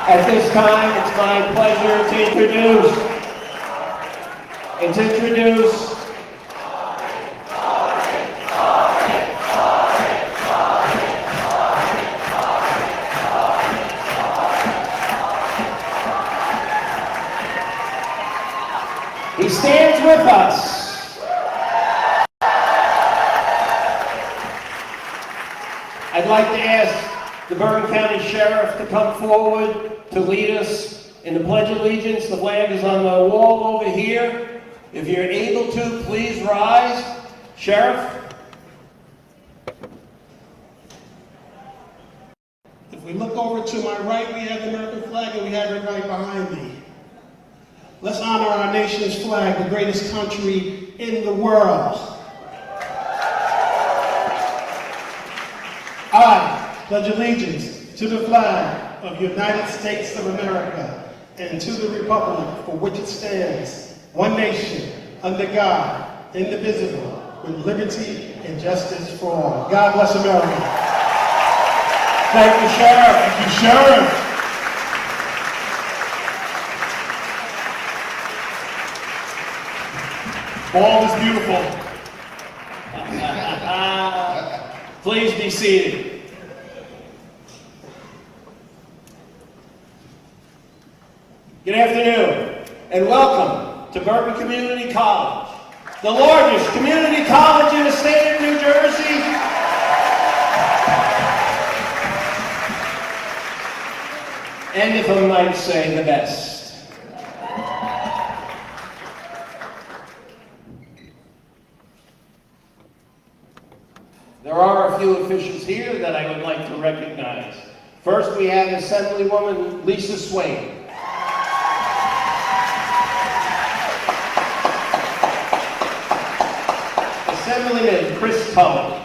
At this time, it's my pleasure to introduce he stands with us. I'd like to ask the Bergen County Sheriff to come forward to lead us in the Pledge of Allegiance. The flag is on the wall over here. If you're able to, please rise. Sheriff? If we look over to my right, we have the American flag, and we have it right behind me. Let's honor our nation's flag, the greatest country in the world. I pledge allegiance to the flag of the United States of America and to the republic for which it stands, one nation, under God, indivisible, with liberty and justice for all. God bless America. Thank you, Sheriff. Thank you, Sheriff. All is beautiful. Please be seated. Good afternoon, and welcome to Bergen Community College, the largest community college in the state of New Jersey. And if I might say, the best. There are a few officials here that I would like to recognize. First, we have Assemblywoman Lisa Swain. Assemblyman Chris Tully.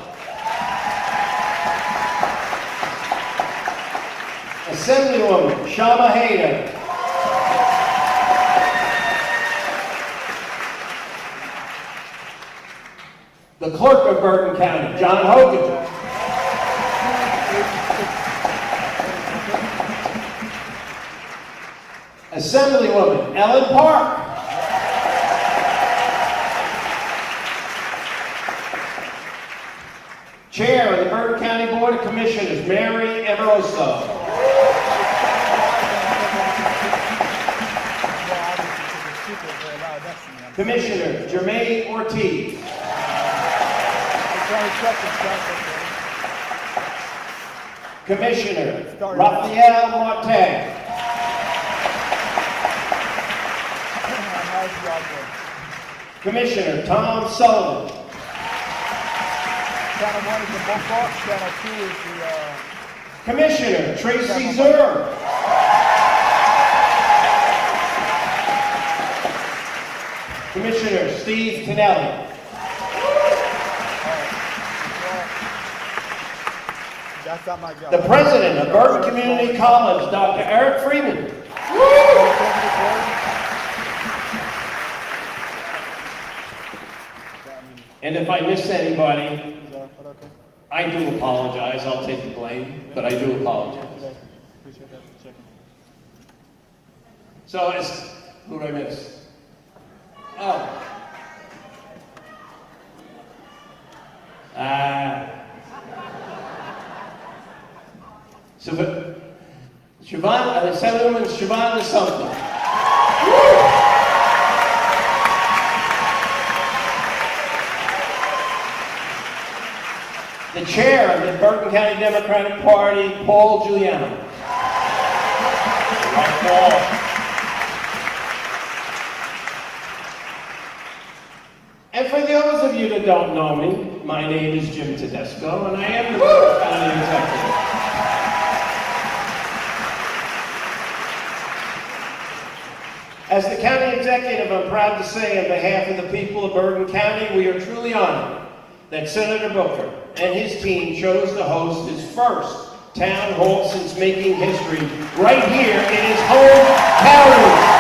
Assemblywoman Shama Hayder. The Clerk of Bergen County, John Hogan. Assemblywoman Ellen Park. Chair of the Bergen County Board of Commissioners, Mary Emeroso. Commissioner Jermaine Ortiz. Commissioner Raphael Martin. Commissioner Tom Sullivan. Channel 1 is the Bulldogs, Channel 2 is the... Commissioner Tracy Zur. Commissioner Steve Tonelli. That's not my job. The President of Bergen Community College, Dr. Eric Freeman. And if I miss anybody, I do apologize. I'll take the blame, but I do apologize. So, who did I miss? Oh. Assemblywoman Siobhan something. The Chair of the Bergen County Democratic Party, Paul Giuliano. Right, Paul. And for those of you that don't know me, my name is Jim Tedesco, and I am the Bergen County Executive. As the County Executive, I'm proud to say on behalf of the people of Bergen County, we are truly honored that Senator Booker and his team chose to host his first town hall since making history right here in his home county.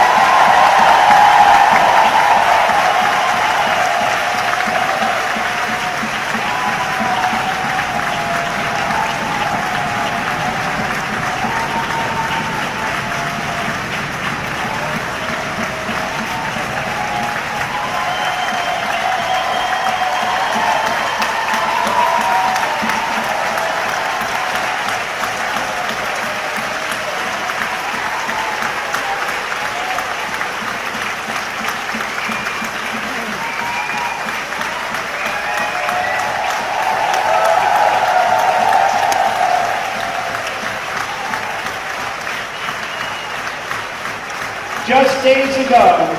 Just days ago,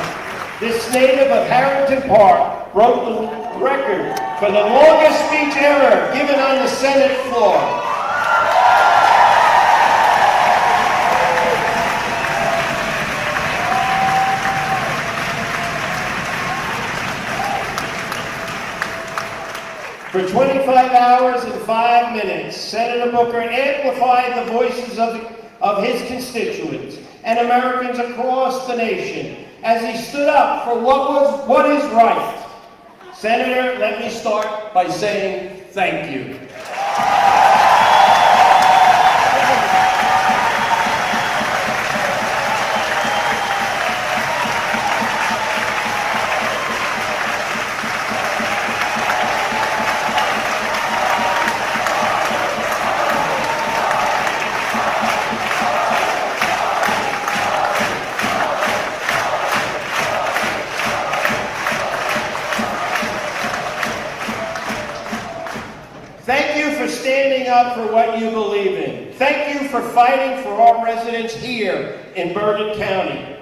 this native of Harrington Park broke the record for the longest speech ever given on the Senate floor. For 25 hours and 5 minutes, Senator Booker amplified the voices of his constituents and Americans across the nation as he stood up for what is right. Senator, let me start by saying thank you. Thank you for standing up for what you believe in. Thank you for fighting for our residents here in Bergen County.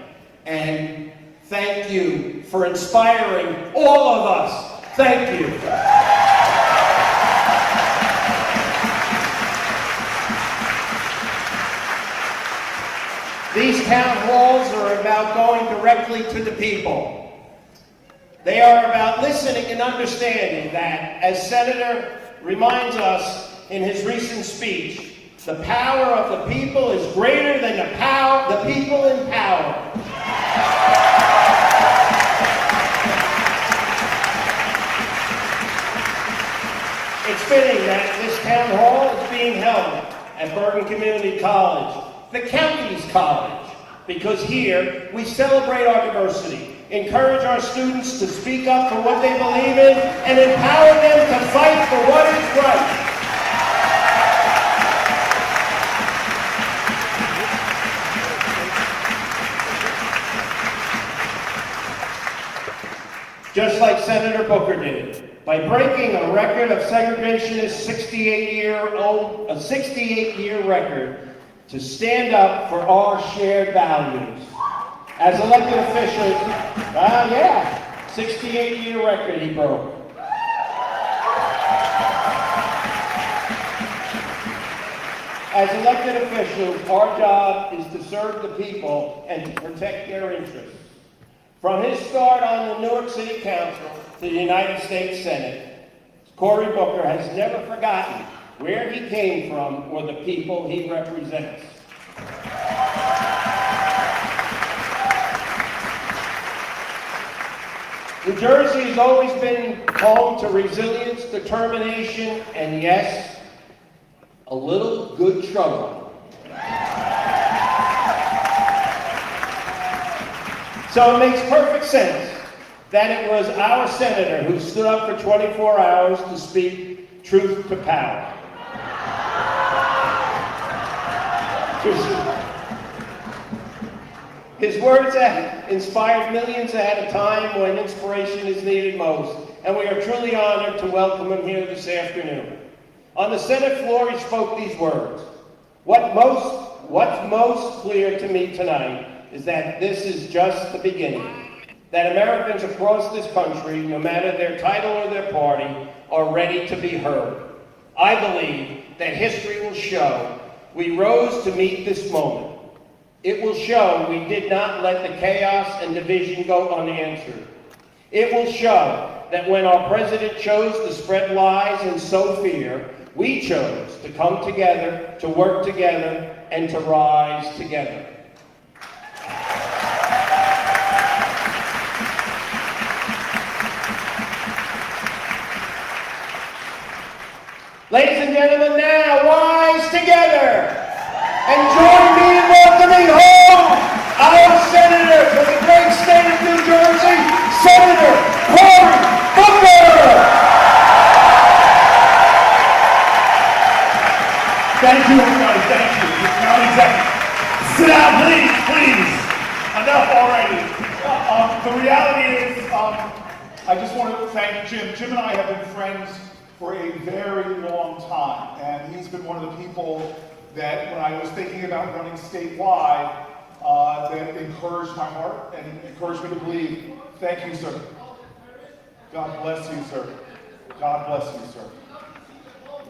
And thank you for inspiring all of us. Thank you. These town halls are about going directly to the people. They are about listening and understanding that, as Senator reminds us in his recent speech, the power of the people is greater than the people in power. It's fitting that this town hall is being held at Bergen Community College, the county's college, because here we celebrate our diversity, encourage our students to speak up for what they believe in, and empower them to fight for what is right. Just like Senator Booker did, by breaking a record of segregationist 68-year record to stand up for our shared values. As elected officials, 68-year record he broke. As elected officials, our job is to serve the people and to protect their interests. From his start on the Newark City Council to the United States Senate, Cory Booker has never forgotten where he came from or the people he represents. New Jersey has always been home to resilience, determination, and yes, a little good trouble. So it makes perfect sense that it was our senator who stood up for 24 hours to speak truth to power. His words have inspired millions at a time when inspiration is needed most, and we are truly honored to welcome him here this afternoon. On the Senate floor, he spoke these words. What's most clear to me tonight is that this is just the beginning, that Americans across this country, no matter their title or their party, are ready to be heard. I believe that history will show we rose to meet this moment. It will show we did not let the chaos and division go unanswered. It will show that when our president chose to spread lies and sow fear, we chose to come together, to work together, and to rise together. Ladies and gentlemen, now rise together and join me in welcoming home our senator for the great state of New Jersey, Senator Cory Booker. Thank you, everybody. Thank you. County Executive. Sit down, please, please. Enough already. The reality is, I just want to thank Jim. Jim and I have been friends for a very long time, and he's been one of the people that when I was thinking about running statewide, that encouraged my heart and encouraged me to believe. Thank you, sir. God bless you, sir. God bless you, sir.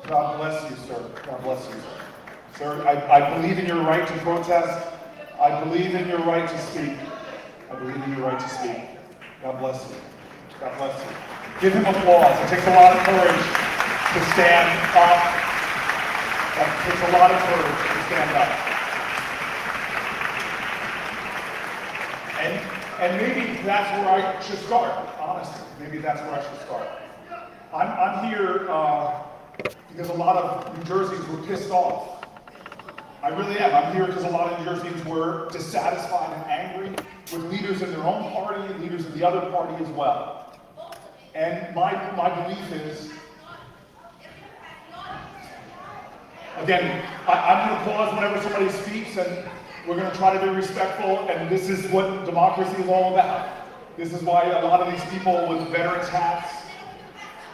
God bless you, sir. God bless you, sir. Sir, I believe in your right to protest. I believe in your right to speak. I believe in your right to speak. God bless you. God bless you. Give him applause. It takes a lot of courage to stand up. It takes a lot of courage to stand up. And maybe that's where I should start, honestly. Maybe that's where I should start. I'm here because a lot of New Jerseyans were pissed off. I really am. I'm here because a lot of New Jerseyans were dissatisfied and angry with leaders in their own party and leaders in the other party as well. And my belief is, again, I'm going to pause whenever somebody speaks, and we're going to try to be respectful, and this is what democracy is all about. This is why a lot of these people with veterans hats,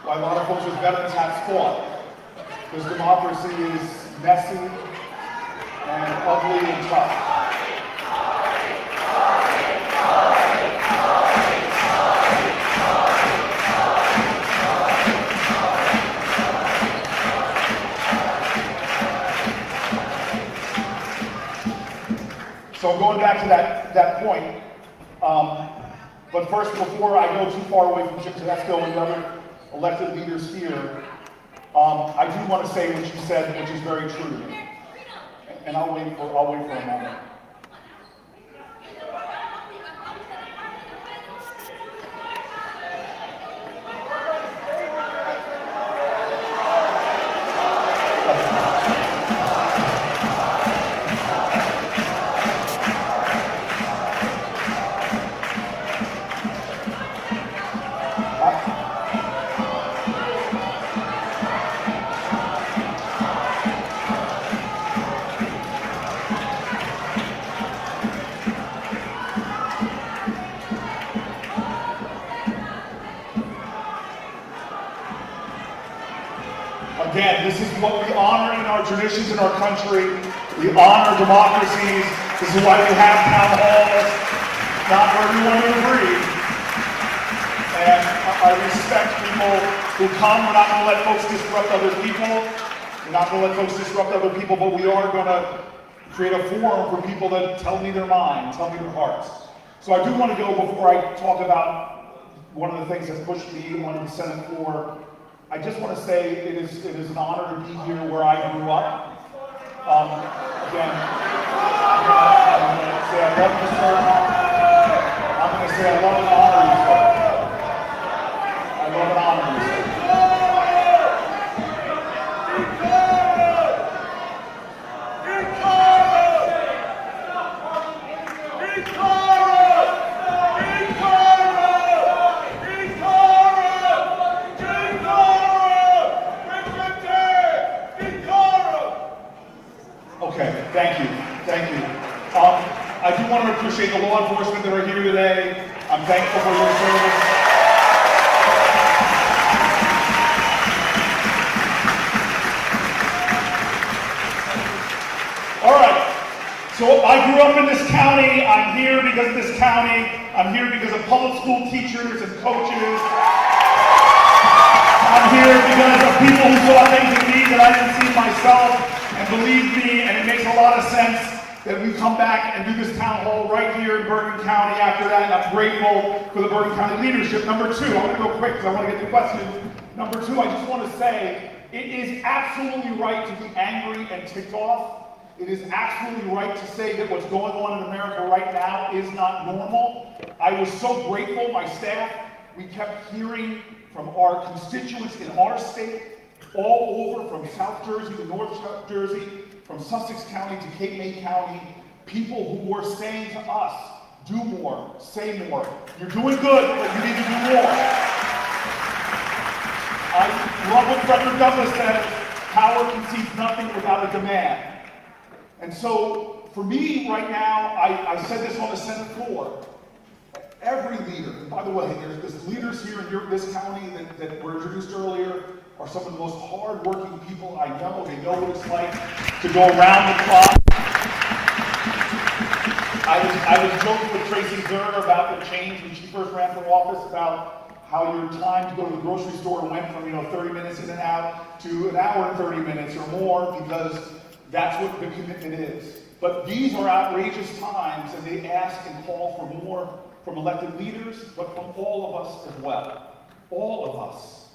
why a lot of folks with veterans hats fought. Because democracy is messy and ugly and tough. So going back to that point, but first, before I go too far away from Chip Tedesco and the other elected leaders here, I do want to say what you said, which is very true to me. And I'll wait for a moment. Again, this is what we honor in our traditions in our country. We honor democracies. This is why we have town halls, not for everyone to agree. And I respect people who come. We're not going to let folks disrupt other people. We're not going to let folks disrupt other people, but we are going to create a forum for people to tell me their mind, tell me their hearts. So I do want to go, before I talk about one of the things that pushed me on the Senate floor, I just want to say it is an honor to be here where I grew up. Again, I'm going to say I love you, sir. I'm going to say I love and honor you, sir. I love and honor you, sir. Okay, thank you. I do want to appreciate the law enforcement that are here today. I'm thankful for your service. All right, so I grew up in this county. I'm here because of this county. I'm here because of public school teachers and coaches. I'm here because of people who saw things in me that I didn't see myself. And believe me, and it makes a lot of sense that we come back and do this town hall right here in Bergen County after that, and I'm grateful for the Bergen County leadership. Number two, I'm going to go quick because I want to get to questions. Number two, I just want to say, it is absolutely right to be angry and ticked off. It is absolutely right to say that what's going on in America right now is not normal. I was so grateful, my staff, we kept hearing from our constituents in our state, all over from South Jersey to North Jersey, from Sussex County to Cape May County, people who were saying to us, do more, say more. You're doing good, but you need to do more. I love what Frederick Douglass says, power concedes nothing without a demand. And so, for me right now, I said this on the Senate floor, every leader, and by the way, there's leaders here in this county that were introduced earlier, are some of the most hard-working people I know. They know what it's like to go around the clock. I was joking with Tracy Zerner about the change when she first ran for office about how your time to go to the grocery store went from 30 minutes in and out to an hour and 30 minutes or more, because that's what the commitment is. But these are outrageous times, and they ask and call for more from elected leaders, but from all of us as well. All of us.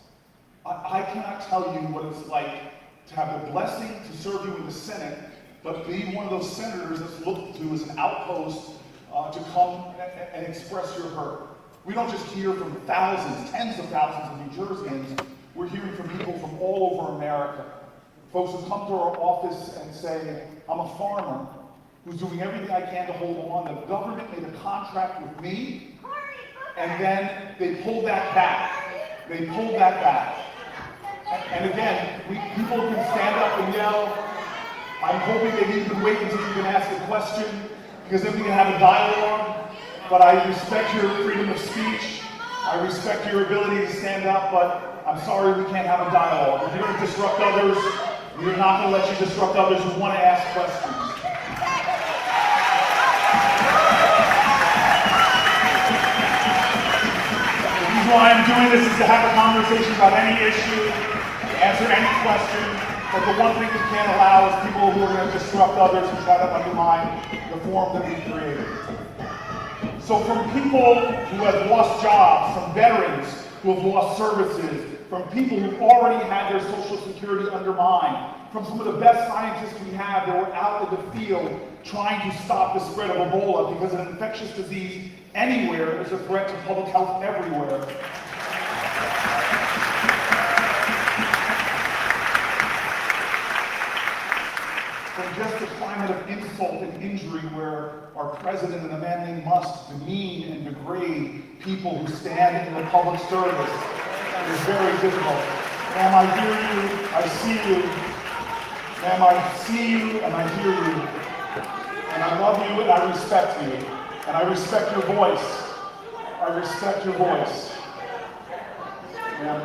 I cannot tell you what it's like to have the blessing to serve you in the Senate, but be one of those senators that's looked to as an outpost to come and express your hurt. We don't just hear from thousands, tens of thousands of New Jerseyans. We're hearing from people from all over America. Folks who come to our office and say, I'm a farmer who's doing everything I can to hold on. The government made a contract with me, and then they pulled that back. They pulled that back. And again, people can stand up and yell. I'm hoping that you can wait until you can ask a question, because then we can have a dialogue. But I respect your freedom of speech. I respect your ability to stand up, but I'm sorry we can't have a dialogue. If you're going to disrupt others, we're not going to let you disrupt others who want to ask questions. The reason why I'm doing this is to have a conversation about any issue, answer any question, but the one thing we can't allow is people who are going to disrupt others and try to undermine the forum that we created. So from people who have lost jobs, from veterans who have lost services, from people who already had their Social Security undermined, from some of the best scientists we have that were out in the field trying to stop the spread of Ebola, because an infectious disease anywhere is a threat to public health everywhere. From just the climate of insult and injury where our president and a man named Musk demean and degrade people who stand in the public service. It is very difficult. Ma'am, I hear you, I see you. Ma'am, I see you and I hear you. And I love you and I respect you. And I respect your voice. I respect your voice. Ma'am.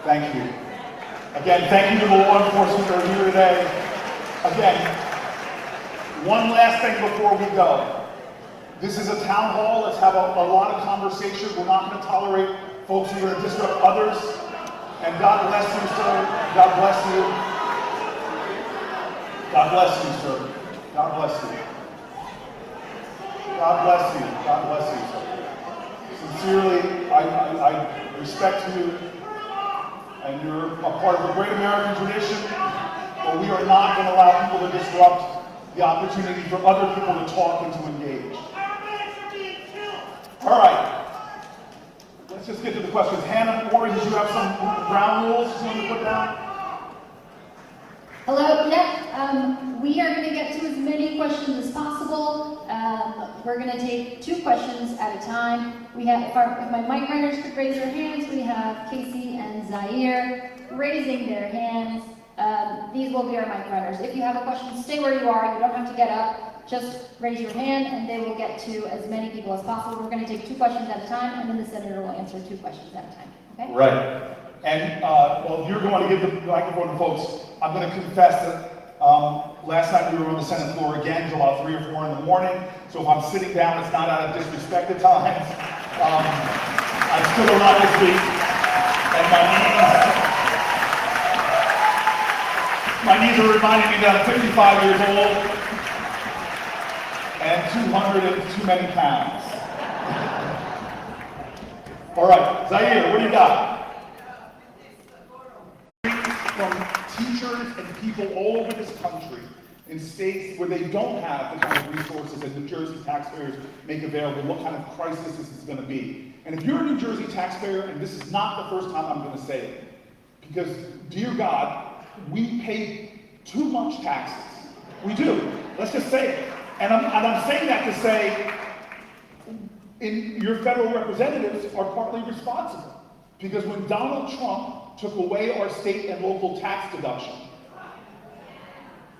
Thank you. Again, thank you to the law enforcement that are here today. Again, one last thing before we go. This is a town hall. Let's have a lot of conversation. We're not going to tolerate folks who are going to disrupt others. And God bless you, sir. God bless you. God bless you, sir. God bless you. God bless you. God bless you, sir. Sincerely, I respect you. And you're a part of a great American tradition, but we are not going to allow people to disrupt the opportunity for other people to talk and to engage. All right. Let's just get to the questions. Hannah, Cory, did you have some ground rules you want to put down? Hello, we are going to get to as many questions as possible. We're going to take 2 questions at a time. We have, if my mic runners could raise their hands, we have Casey and Zaire raising their hands. These will be our mic runners. If you have a question, stay where you are. You don't have to get up. Just raise your hand and they will get to as many people as possible. We're going to take 2 questions at a time, and then the senator will answer 2 questions at a time. Okay? Right. And well, you're going to give the microphone to folks. I'm going to confess that last night we were on the Senate floor again until about 3 or 4 in the morning. So if I'm sitting down, it's not out of disrespect at times. I stood a lot this week, and my knees are reminding me that I'm 55 years old and 200 and too many pounds. All right, Zaire, what do you got? From teachers and people all over this country in states where they don't have the kind of resources that New Jersey taxpayers make available, what kind of crisis this is going to be. And if you're a New Jersey taxpayer, and this is not the first time I'm going to say it, because, dear God, we pay too much taxes. We do. Let's just say it. And I'm saying that to say, your federal representatives are partly responsible. Because when Donald Trump took away our state and local tax deduction,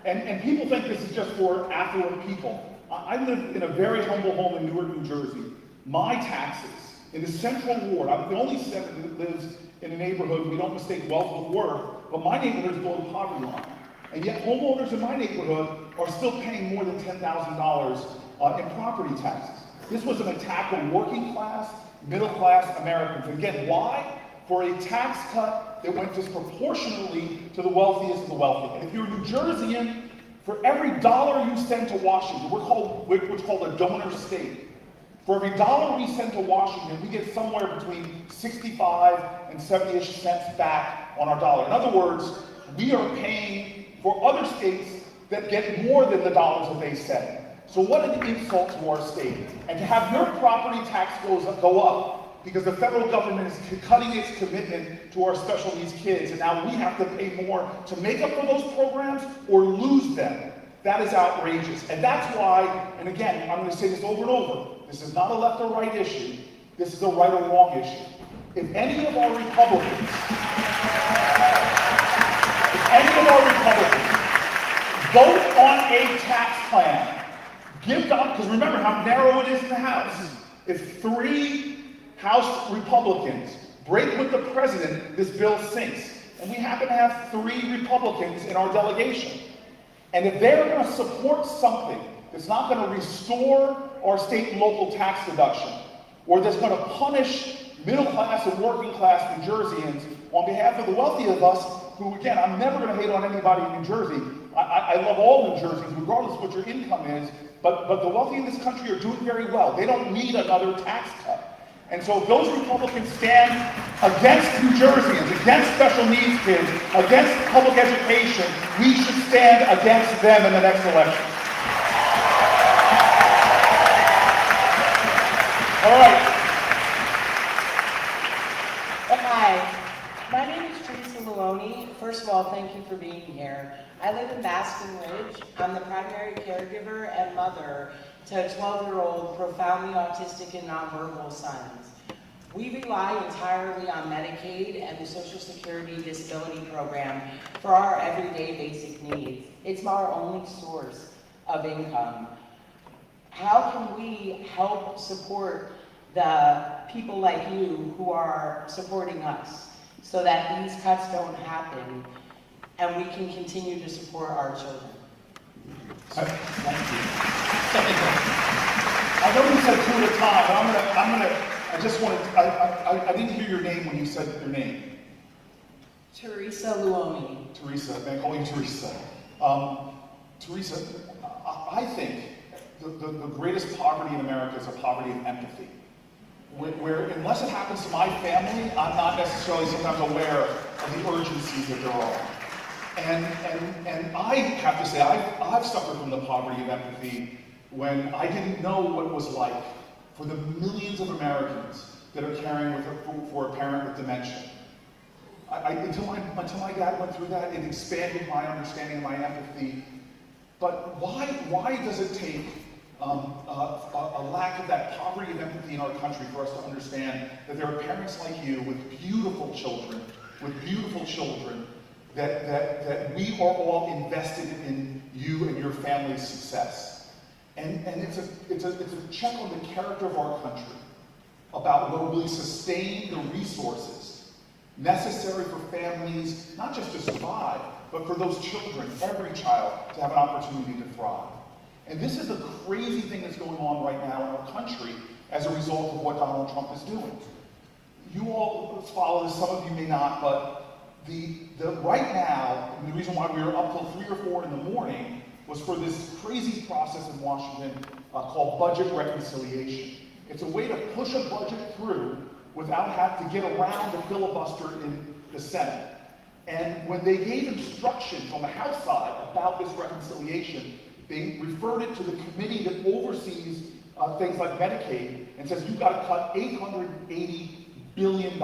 and people think this is just for affluent people. I live in a very humble home in Newark, New Jersey. My taxes in the Central Ward, I'm the only senator that lives in a neighborhood, we don't mistake wealth with worth, but my neighborhood is below the poverty line. And yet homeowners in my neighborhood are still paying more than $10,000 in property taxes. This was an attack on working class, middle class Americans. Again, why? For a tax cut that went disproportionately to the wealthiest of the wealthy. And if you're a New Jerseyan, for every dollar you send to Washington, we're what's called a donor state. For every dollar we send to Washington, we get somewhere between 65 and 70-ish cents back on our dollar. In other words, we are paying for other states that get more than the dollars that they send. So what an insult to our state. And to have your property tax go up because the federal government is cutting its commitment to our special needs kids, and now we have to pay more to make up for those programs or lose them. That is outrageous. And that's why, and again, I'm going to say this over and over, this is not a left or right issue, this is a right or wrong issue. If any of our Republicans vote on a tax plan, give God, because remember how narrow it is in the House. If 3 House Republicans break with the president, this bill sinks. And we happen to have 3 Republicans in our delegation. And if they're going to support something that's not going to restore our state and local tax deduction, or that's going to punish middle class and working class New Jerseyans on behalf of the wealthy of us, who again, I'm never going to hate on anybody in New Jersey. I love all New Jerseyans, regardless of what your income is, but the wealthy in this country are doing very well. They don't need another tax cut. And so if those Republicans stand against New Jerseyans, against special needs kids, against public education, we should stand against them in the next election. All right. Hi, my name is Teresa Luoni. First of all, thank you for being here. I live in Baskin Ridge. I'm the primary caregiver and mother to a 12-year-old profoundly autistic and nonverbal sons. We rely entirely on Medicaid and the Social Security Disability Program for our everyday basic needs. It's our only source of income. How can we help support the people like you who are supporting us so that these cuts don't happen and we can continue to support our children? Thank you. I know you said 2 at a time, but I didn't hear your name when you said your name. Teresa Luoni. Teresa, may I call you Teresa? Teresa, I think the greatest poverty in America is a poverty of empathy. Where unless it happens to my family, I'm not necessarily sometimes aware of the urgencies that there are. And I have to say, I've suffered from the poverty of empathy when I didn't know what it was like for the millions of Americans that are caring for a parent with dementia. Until my dad went through that, it expanded my understanding and my empathy. But why does it take a lack of that poverty of empathy in our country for us to understand that there are parents like you with beautiful children, that we are all invested in you and your family's success. And it's a check on the character of our country about will we sustain the resources necessary for families, not just to survive, but for those children, every child, to have an opportunity to thrive. And this is the crazy thing that's going on right now in our country as a result of what Donald Trump is doing. You all follow this, some of you may not, but right now, and the reason why we were up till 3 or 4 in the morning was for this crazy process in Washington called budget reconciliation. It's a way to push a budget through without having to get around the filibuster in the Senate. And when they gave instructions on the House side about this reconciliation, they referred it to the committee that oversees things like Medicaid and says, you've got to cut $880 billion.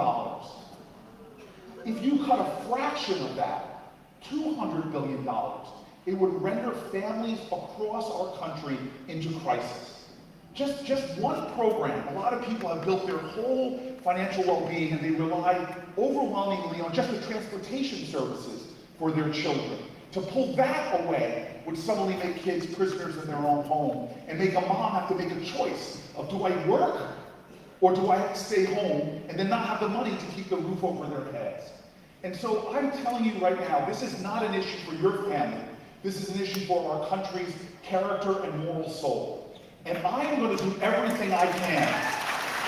If you cut a fraction of that, $200 billion, it would render families across our country into crisis. Just one program, a lot of people have built their whole financial well-being and they rely overwhelmingly on just the transportation services for their children. To pull that away would suddenly make kids prisoners in their own home and make a mom have to make a choice of, do I work or do I have to stay home and then not have the money to keep the roof over their heads? And so I'm telling you right now, this is not an issue for your family. This is an issue for our country's character and moral soul. And I am going to do everything I can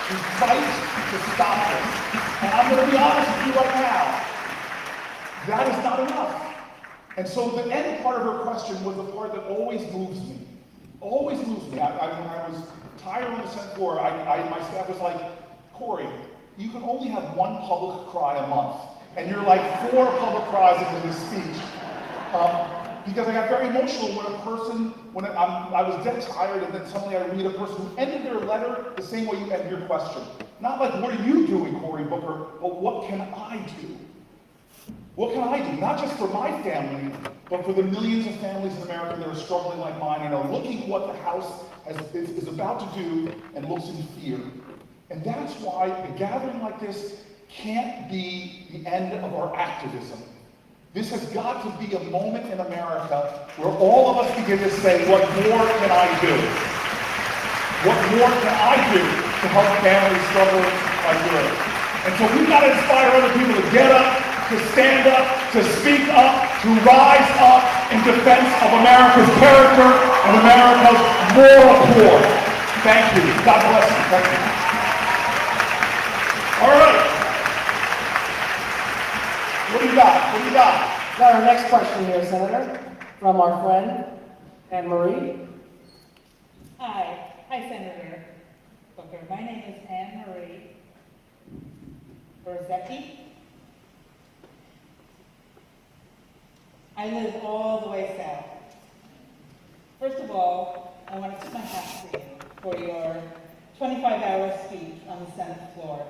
to fight to stop this. And I'm going to be honest with you right now, that is not enough. And so the end part of her question was the part that always moves me. Always moves me. When I was tired on the Senate floor, my staff was like, Cory, you can only have one public cry a month. And you're like 4 public cries into this speech. Because I got very emotional when I was dead tired, and then suddenly I read a person who ended their letter the same way you ended your question. Not like, what are you doing, Cory Booker, but what can I do? What can I do? Not just for my family, but for the millions of families in America that are struggling like mine and are looking at what the House is about to do and looks in fear. And that's why a gathering like this can't be the end of our activism. This has got to be a moment in America where all of us begin to say, what more can I do? What more can I do to help families struggling like yours? And so we've got to inspire other people to get up, to stand up, to speak up, to rise up in defense of America's character and America's moral core. Thank you. God bless you. Thank you. All right. What do you got? What do you got? Now our next question here, Senator, from our friend, Anne Marie. Hi, Senator Booker. My name is Anne Marie Berzecki. I live all the way south. First of all, I want to tip my hat to you for your 25-hour speech on the Senate floor.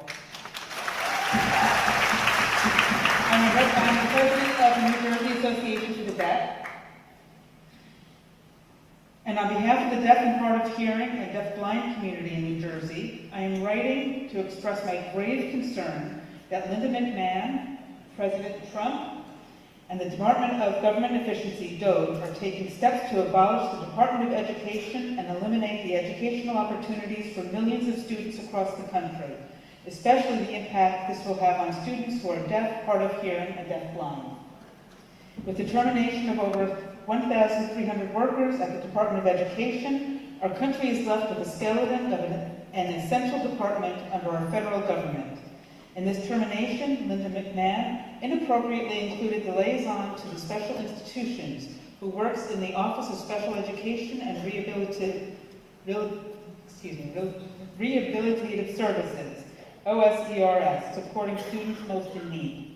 I'm the president of the New Jersey Association for the Deaf. And on behalf of the deaf and hard of hearing and deaf-blind community in New Jersey, I am writing to express my grave concern that Linda McMahon, President Trump, and the Department of Government Efficiency, DOGE, are taking steps to abolish the Department of Education and eliminate the educational opportunities for millions of students across the country, especially the impact this will have on students who are deaf, hard of hearing, and deaf-blind. With the termination of over 1,300 workers at the Department of Education, our country is left with a skeleton of an essential department under our federal government. In this termination, Linda McMahon inappropriately included the liaison to the special institutions who works in the Office of Special Education and Rehabilitative Services, OSERS, supporting students most in need.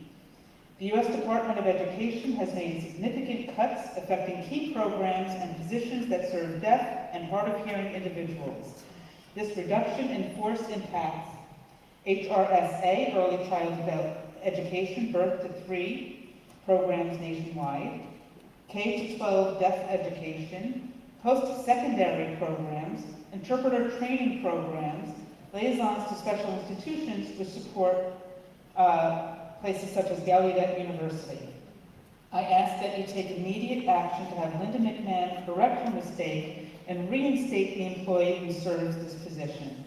The U.S. Department of Education has made significant cuts affecting key programs and positions that serve deaf and hard of hearing individuals. This reduction in force impacts HRSA, Early Childhood Education, birth to 3 programs nationwide, K-12 deaf education, post-secondary programs, interpreter training programs, liaisons to special institutions which support places such as Gallaudet University. I ask that you take immediate action to have Linda McMahon correct her mistake and reinstate the employee who serves this position.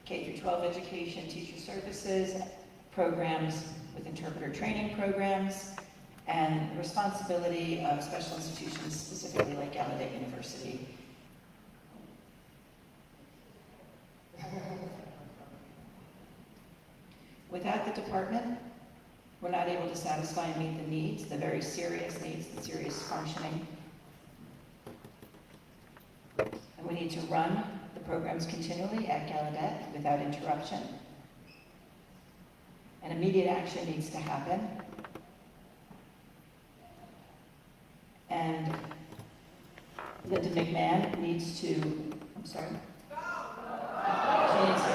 K-12 education, teacher services, programs with interpreter training programs, and the responsibility of special institutions, specifically like Gallaudet University. Without the department, we're not able to satisfy and meet the needs, the very serious needs, the serious functioning. And we need to run the programs continually at Gallaudet without interruption. And immediate action needs to happen. And Linda McMahon needs to, I'm sorry. She needs to,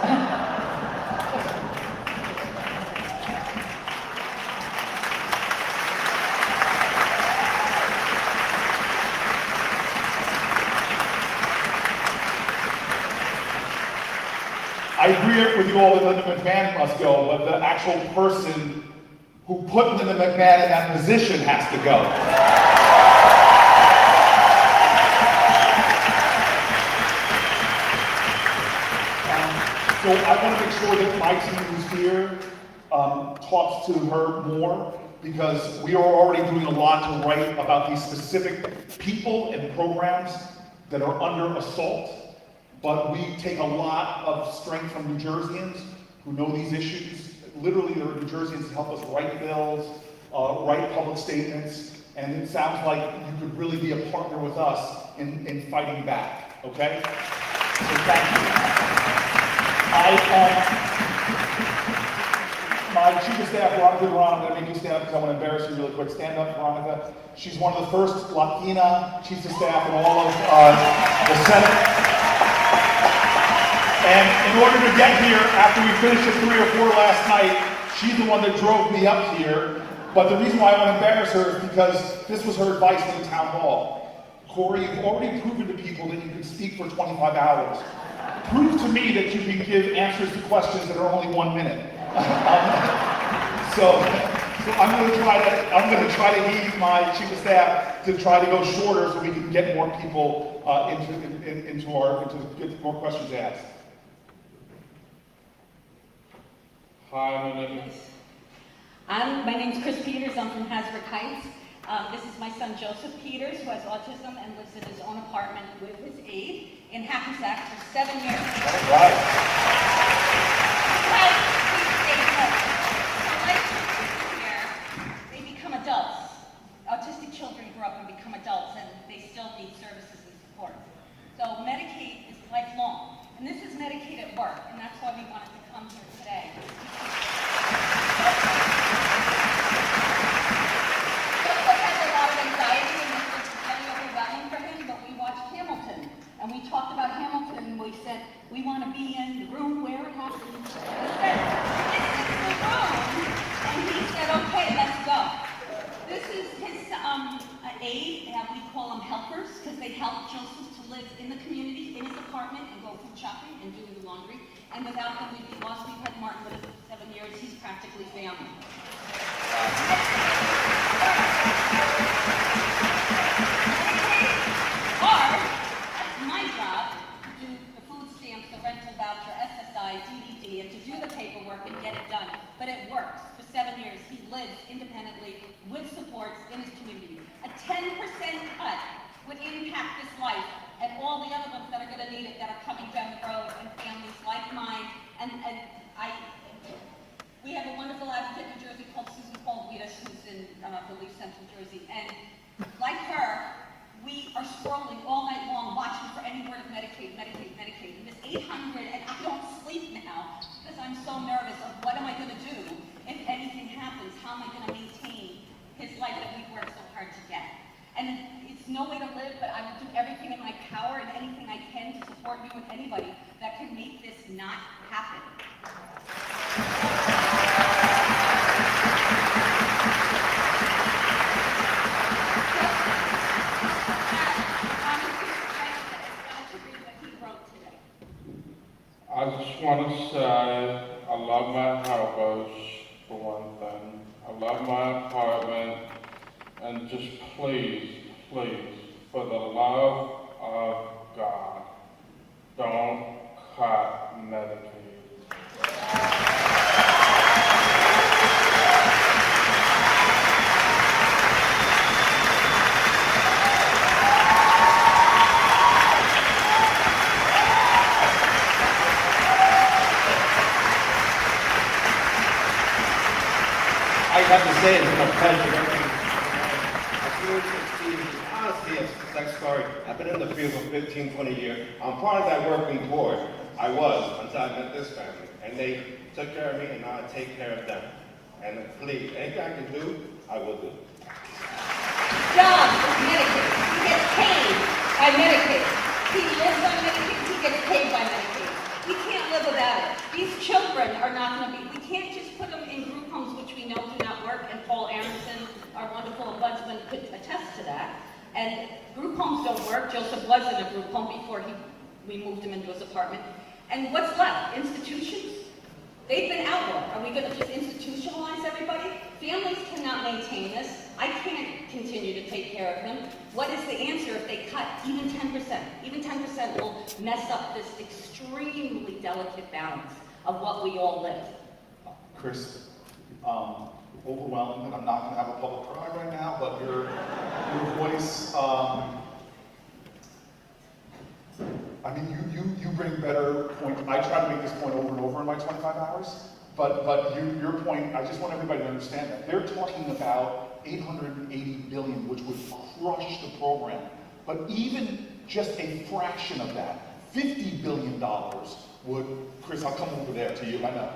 agree with you all that Linda McMahon must go, but the actual person who put Linda McMahon in that position has to go. So I want to make sure that my team who's here talks to her more, because we are already doing a lot to write about these specific people and programs that are under assault, but we take a lot of strength from New Jerseyans who know these issues. Literally, there are New Jerseyans who help us write bills, write public statements, and it sounds like you could really be a partner with us in fighting back, okay? So thank you. My chief of staff, Veronica Duran, I'm going to make you stand up because I want to embarrass you really quick. Stand up, Veronica. She's one of the first Latina chiefs of staff in all of the Senate. And in order to get here, after we finished at 3 or 4 last night, she's the one that drove me up here. But the reason why I want to embarrass her is because this was her advice in the town hall. Cory, you've already proven to people that you can speak for 25 hours. Prove to me that you can give answers to questions that are only 1 minute. So I'm going to try to lead my chief of staff to try to go shorter so we can get more people get more questions asked. Hi, my name is Chris Peters. I'm from Hasbrook Heights. This is my son Joseph Peters, who has autism and lives in his own apartment with his aide in Hackensack for 7 years. All right. They become adults. Autistic children grow up and become adults, and they still need services and support. So Medicaid is lifelong, and this is Medicaid at work, and that's why we wanted to come here today. And we talked about Hamilton, and we said, we want to be in the room where it happens. We said, this is the room. And he said, okay, let's go. This is his aide, and we call them helpers, because they help Joseph to live in the community, in his apartment, and go food shopping and doing the laundry. And without them, we'd be lost. We've had Martin with us for 7 years. He's practically family. My job to do the food stamps, the rental voucher, SSI, DDD, and to do the paperwork and get it done. But it works. For 7 years, he lives independently with supports in his community. A 10% cut would impact this life and all the other ones that are going to need it that are coming down the road, and families like mine. We have a wonderful advocate in New Jersey called Susan Colvitas, who's in Believe Central Jersey, and like her, we are scrolling all night long watching for any word of Medicaid, Medicaid, Medicaid. And this 800, and I don't sleep now because I'm so nervous of what am I going to do if anything happens? How am I going to maintain his life that we've worked so hard to get? And it's no way to live, but I will do everything in my power and anything I can to support you and anybody that can make this not happen. I just want to say I love my house, for one thing. I love my apartment, and just please, please, for the love of God, don't cut Medicaid. I have to say, it's been a pleasure. Honestly, it's like story. I've been in the field for 15, 20 years. I'm part of that working board. I was until I met this family. And they took care of me, and now I take care of them. And please, anything I can do, I will do. Job is Medicaid. He gets paid by Medicaid. He lives on Medicaid. He gets paid by Medicaid. We can't live without it. These children are not going to be, we can't just put them in group homes, which we know do not work, and Paul Aronson, our wonderful ombudsman, could attest to that. And group homes don't work. Joseph was in a group home before we moved him into his apartment. And what's left? Institutions? They've been outlawed. Are we going to just institutionalize everybody? Families cannot maintain this. I can't continue to take care of them. What is the answer if they cut even 10%? Even 10% will mess up this extremely delicate balance of what we all live. Chris, overwhelmed that I'm not going to have a public cry right now, but your voice, I mean, you bring better points. I try to make this point over and over in my 25 hours, but your point, I just want everybody to understand that. They're talking about $880 billion, which would crush the program. But even just a fraction of that, $50 billion would, Chris, I'll come over there to you, I know.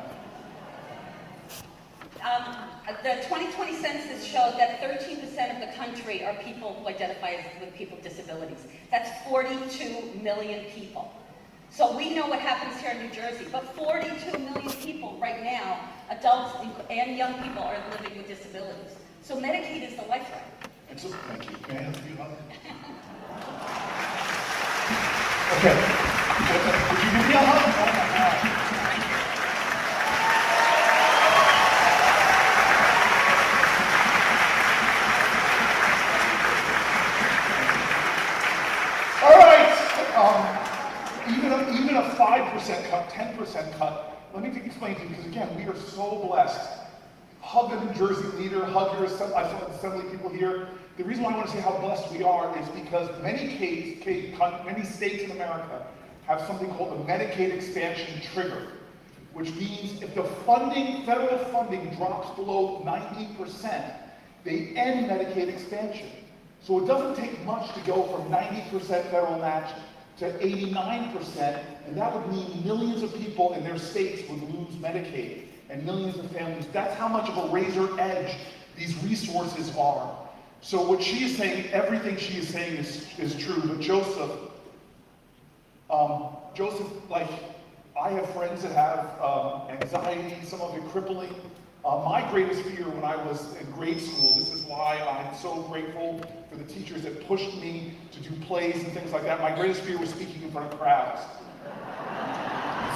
The 2020 census showed that 13% of the country are people who identify with people with disabilities. That's 42 million people. So we know what happens here in New Jersey, but 42 million people right now, adults and young people, are living with disabilities. So Medicaid is the lifeline. Excellent, thank you. May I have you hug? Okay. Would you give me a hug? Oh my God. Even a 5% cut, 10% cut, let me explain to you, because again, we are so blessed. Hug the New Jersey leader, hug your assembly people here. The reason why I want to say how blessed we are is because many states in America have something called the Medicaid expansion trigger, which means if the federal funding drops below 90%, they end Medicaid expansion. So it doesn't take much to go from 90% federal match to 89%, and that would mean millions of people in their states would lose Medicaid, and millions of families. That's how much of a razor edge these resources are. So what she is saying, everything she is saying is true, but Joseph, like, I have friends that have anxiety, some of it crippling. My greatest fear when I was in grade school, this is why I'm so grateful for the teachers that pushed me to do plays and things like that. My greatest fear was speaking in front of crowds.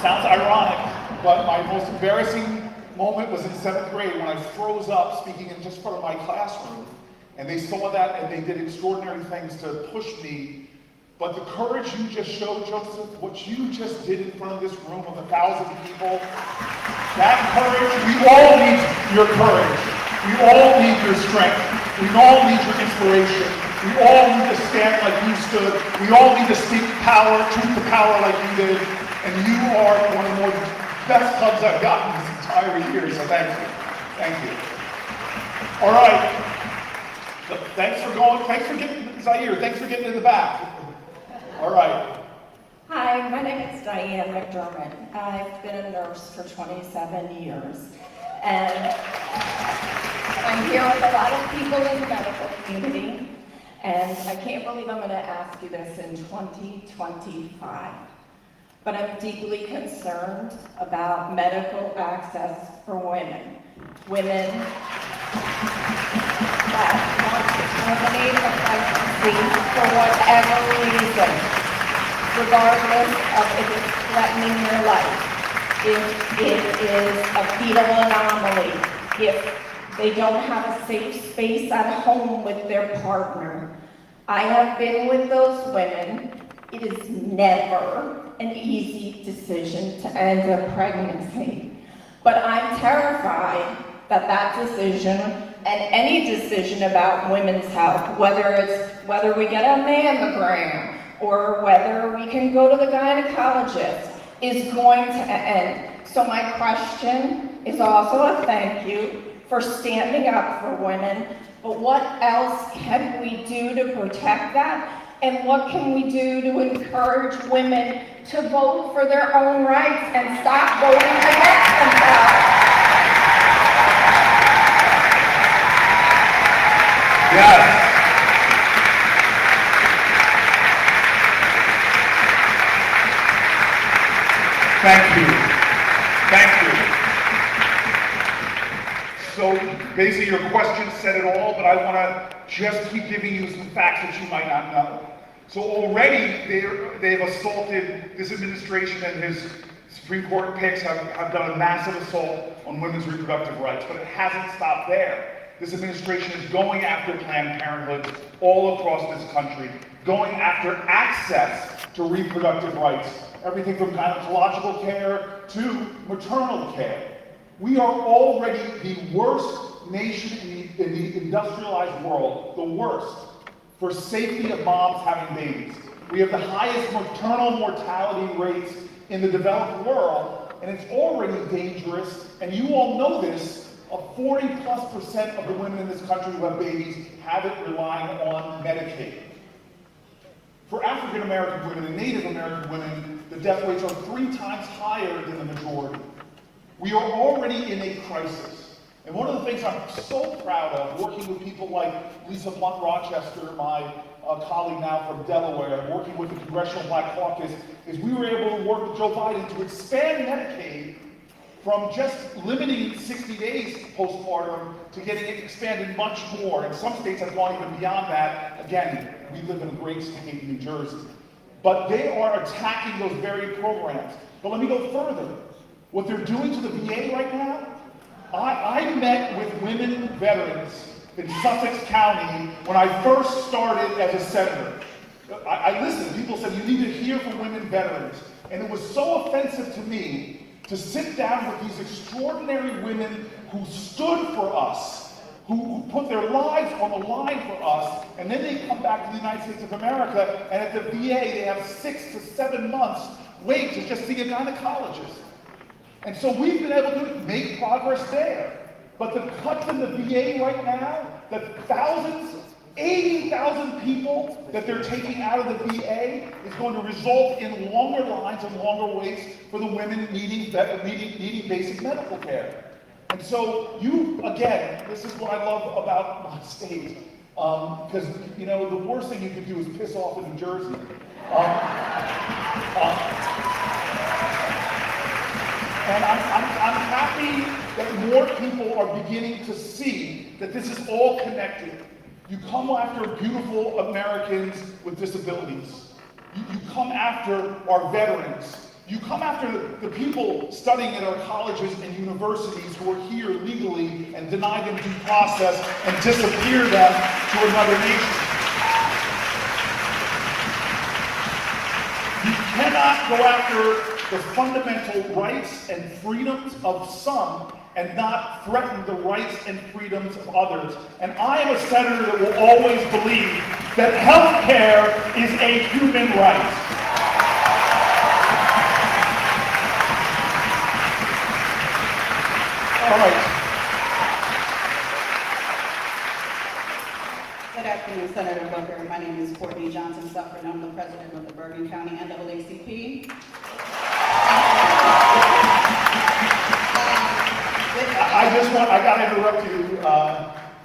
Sounds ironic, but my most embarrassing moment was in 7th grade when I froze up speaking in just front of my classroom. And they saw that and they did extraordinary things to push me. But the courage you just showed, Joseph, what you just did in front of this room of 1,000 people, that courage, we all need your courage. We all need your strength. We all need your inspiration. We all need to stand like you stood. We all need to speak power, truth to power like you did. And you are one of the best hugs I've gotten this entire year, so thank you. Thank you. All right. Thanks for getting, Zaire, thanks for getting in the back. All right. Hi, my name is Diane McDermott. I've been a nurse for 27 years. And I'm here with a lot of people in the medical community. And I can't believe I'm going to ask you this in 2025. But I'm deeply concerned about medical access for women. Women that want to terminate a pregnancy for whatever reason, regardless of if it's threatening your life, if it is a fetal anomaly, if they don't have a safe space at home with their partner. I have been with those women. It is never an easy decision to end a pregnancy. But I'm terrified that that decision and any decision about women's health, whether we get a mammogram or whether we can go to the gynecologist, is going to end. So my question is also a thank you for standing up for women, but what else can we do to protect that? And what can we do to encourage women to vote for their own rights and stop voting against themselves? Yes. Thank you. Thank you. So basically your question said it all, but I want to just keep giving you some facts that you might not know. So already they've assaulted this administration and Supreme Court picks have done a massive assault on women's reproductive rights, but it hasn't stopped there. This administration is going after Planned Parenthood all across this country, going after access to reproductive rights, everything from gynecological care to maternal care. We are already the worst nation in the industrialized world, the worst, for safety of moms having babies. We have the highest maternal mortality rates in the developed world, and it's already dangerous, and you all know this, 40+% of the women in this country who have babies have it relying on Medicaid. For African American women and Native American women, the death rates are 3 times higher than the majority. We are already in a crisis. And one of the things I'm so proud of, working with people like Lisa Blunt Rochester, my colleague now from Delaware, working with the Congressional Black Caucus, is we were able to work with Joe Biden to expand Medicaid from just limiting 60 days postpartum to getting it expanded much more. And some states have gone even beyond that. Again, we live in a great state, New Jersey. But they are attacking those very programs. But let me go further. What they're doing to the VA right now, I met with women veterans in Sussex County when I first started as a senator. I listened. People said, you need to hear from women veterans. And it was so offensive to me to sit down with these extraordinary women who stood for us, who put their lives on the line for us, and then they come back to the United States of America, and at the VA they have 6 to 7 months wait to just see a gynecologist. And so we've been able to make progress there. But the cuts in the VA right now, the thousands, 80,000 people that they're taking out of the VA is going to result in longer lines and longer waits for the women needing basic medical care. And so again, this is what I love about my state. Because, you know, the worst thing you could do is piss off in New Jersey. And I'm happy that more people are beginning to see that this is all connected. You come after beautiful Americans with disabilities. You come after our veterans. You come after the people studying at our colleges and universities who are here legally and deny them due process and disappear them to another nation. You cannot go after the fundamental rights and freedoms of some and not threaten the rights and freedoms of others. And I am a senator that will always believe that health care is a human right. All right. Good afternoon, Senator Booker. My name is Courtney Johnson Suffren. I'm the president of the Bergen County NAACP. I got to interrupt you.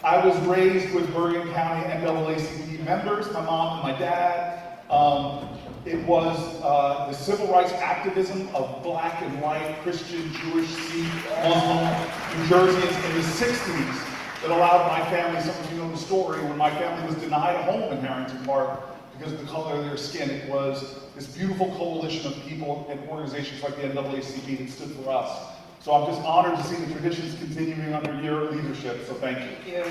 I was raised with Bergen County NAACP members, my mom and my dad. It was the civil rights activism of black and white, Christian, Jewish, Sikh, Muslim, New Jerseyans in the 60s that allowed my family, some of you know the story, when my family was denied a home in Harrington Park because of the color of their skin. It was this beautiful coalition of people and organizations like the NAACP that stood for us. So I'm just honored to see the traditions continuing under your leadership, so thank you. Thank you.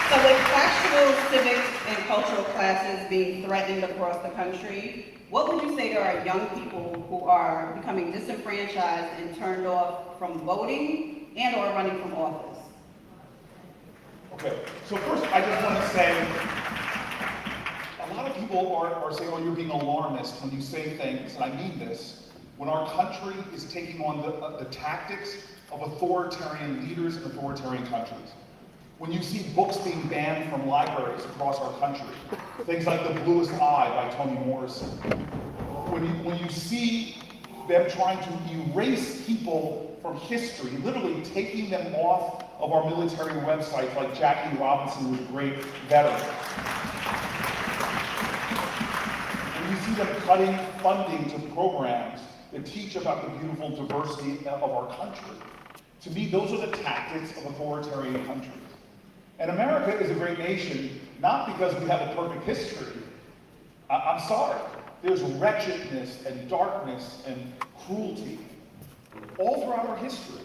So with actual civic and cultural classes being threatened across the country, what would you say to our young people who are becoming disenfranchised and turned off from voting and or running from office? Okay, so first I just want to say, a lot of people are saying, oh, you're being alarmist when you say things, and I mean this. When our country is taking on the tactics of authoritarian leaders in authoritarian countries. When you see books being banned from libraries across our country, things like The Bluest Eye by Toni Morrison. When you see them trying to erase people from history, literally taking them off of our military websites like Jackie Robinson, who was a great veteran. When you see them cutting funding to programs that teach about the beautiful diversity of our country. To me, those are the tactics of authoritarian countries. And America is a great nation, not because we have a perfect history. I'm sorry. there's wretchedness and darkness and cruelty all throughout our history.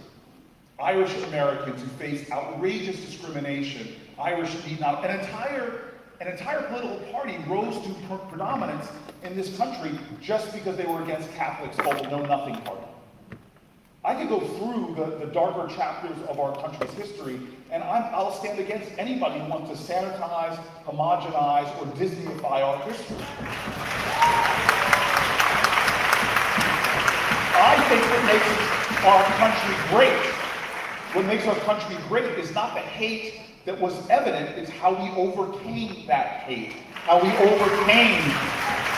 Irish Americans who faced outrageous discrimination, Irish need not, an entire political party rose to predominance in this country just because they were against Catholics called the Know Nothing Party. I could go through the darker chapters of our country's history, and I'll stand against anybody who wants to sanitize, homogenize, or Disneyify our history. I think what makes our country great, what makes our country great is not the hate that was evident, it's how we overcame that hate, how we overcame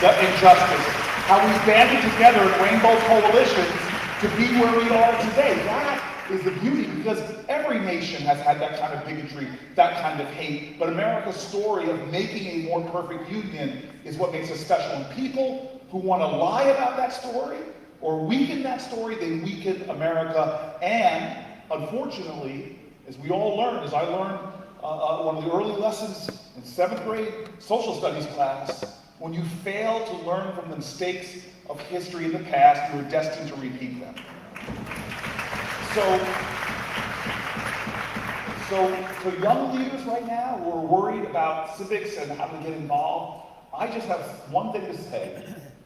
the injustice, how we banded together in rainbow coalitions to be where we are today. That is the beauty, because every nation has had that kind of bigotry, that kind of hate. But America's story of making a more perfect union is what makes us special. And people who want to lie about that story or weaken that story, they weaken America. And unfortunately, as we all learned, as I learned one of the early lessons in 7th grade social studies class, when you fail to learn from the mistakes of history in the past, you are destined to repeat them. So for young leaders right now who are worried about civics and how to get involved, I just have one thing to say.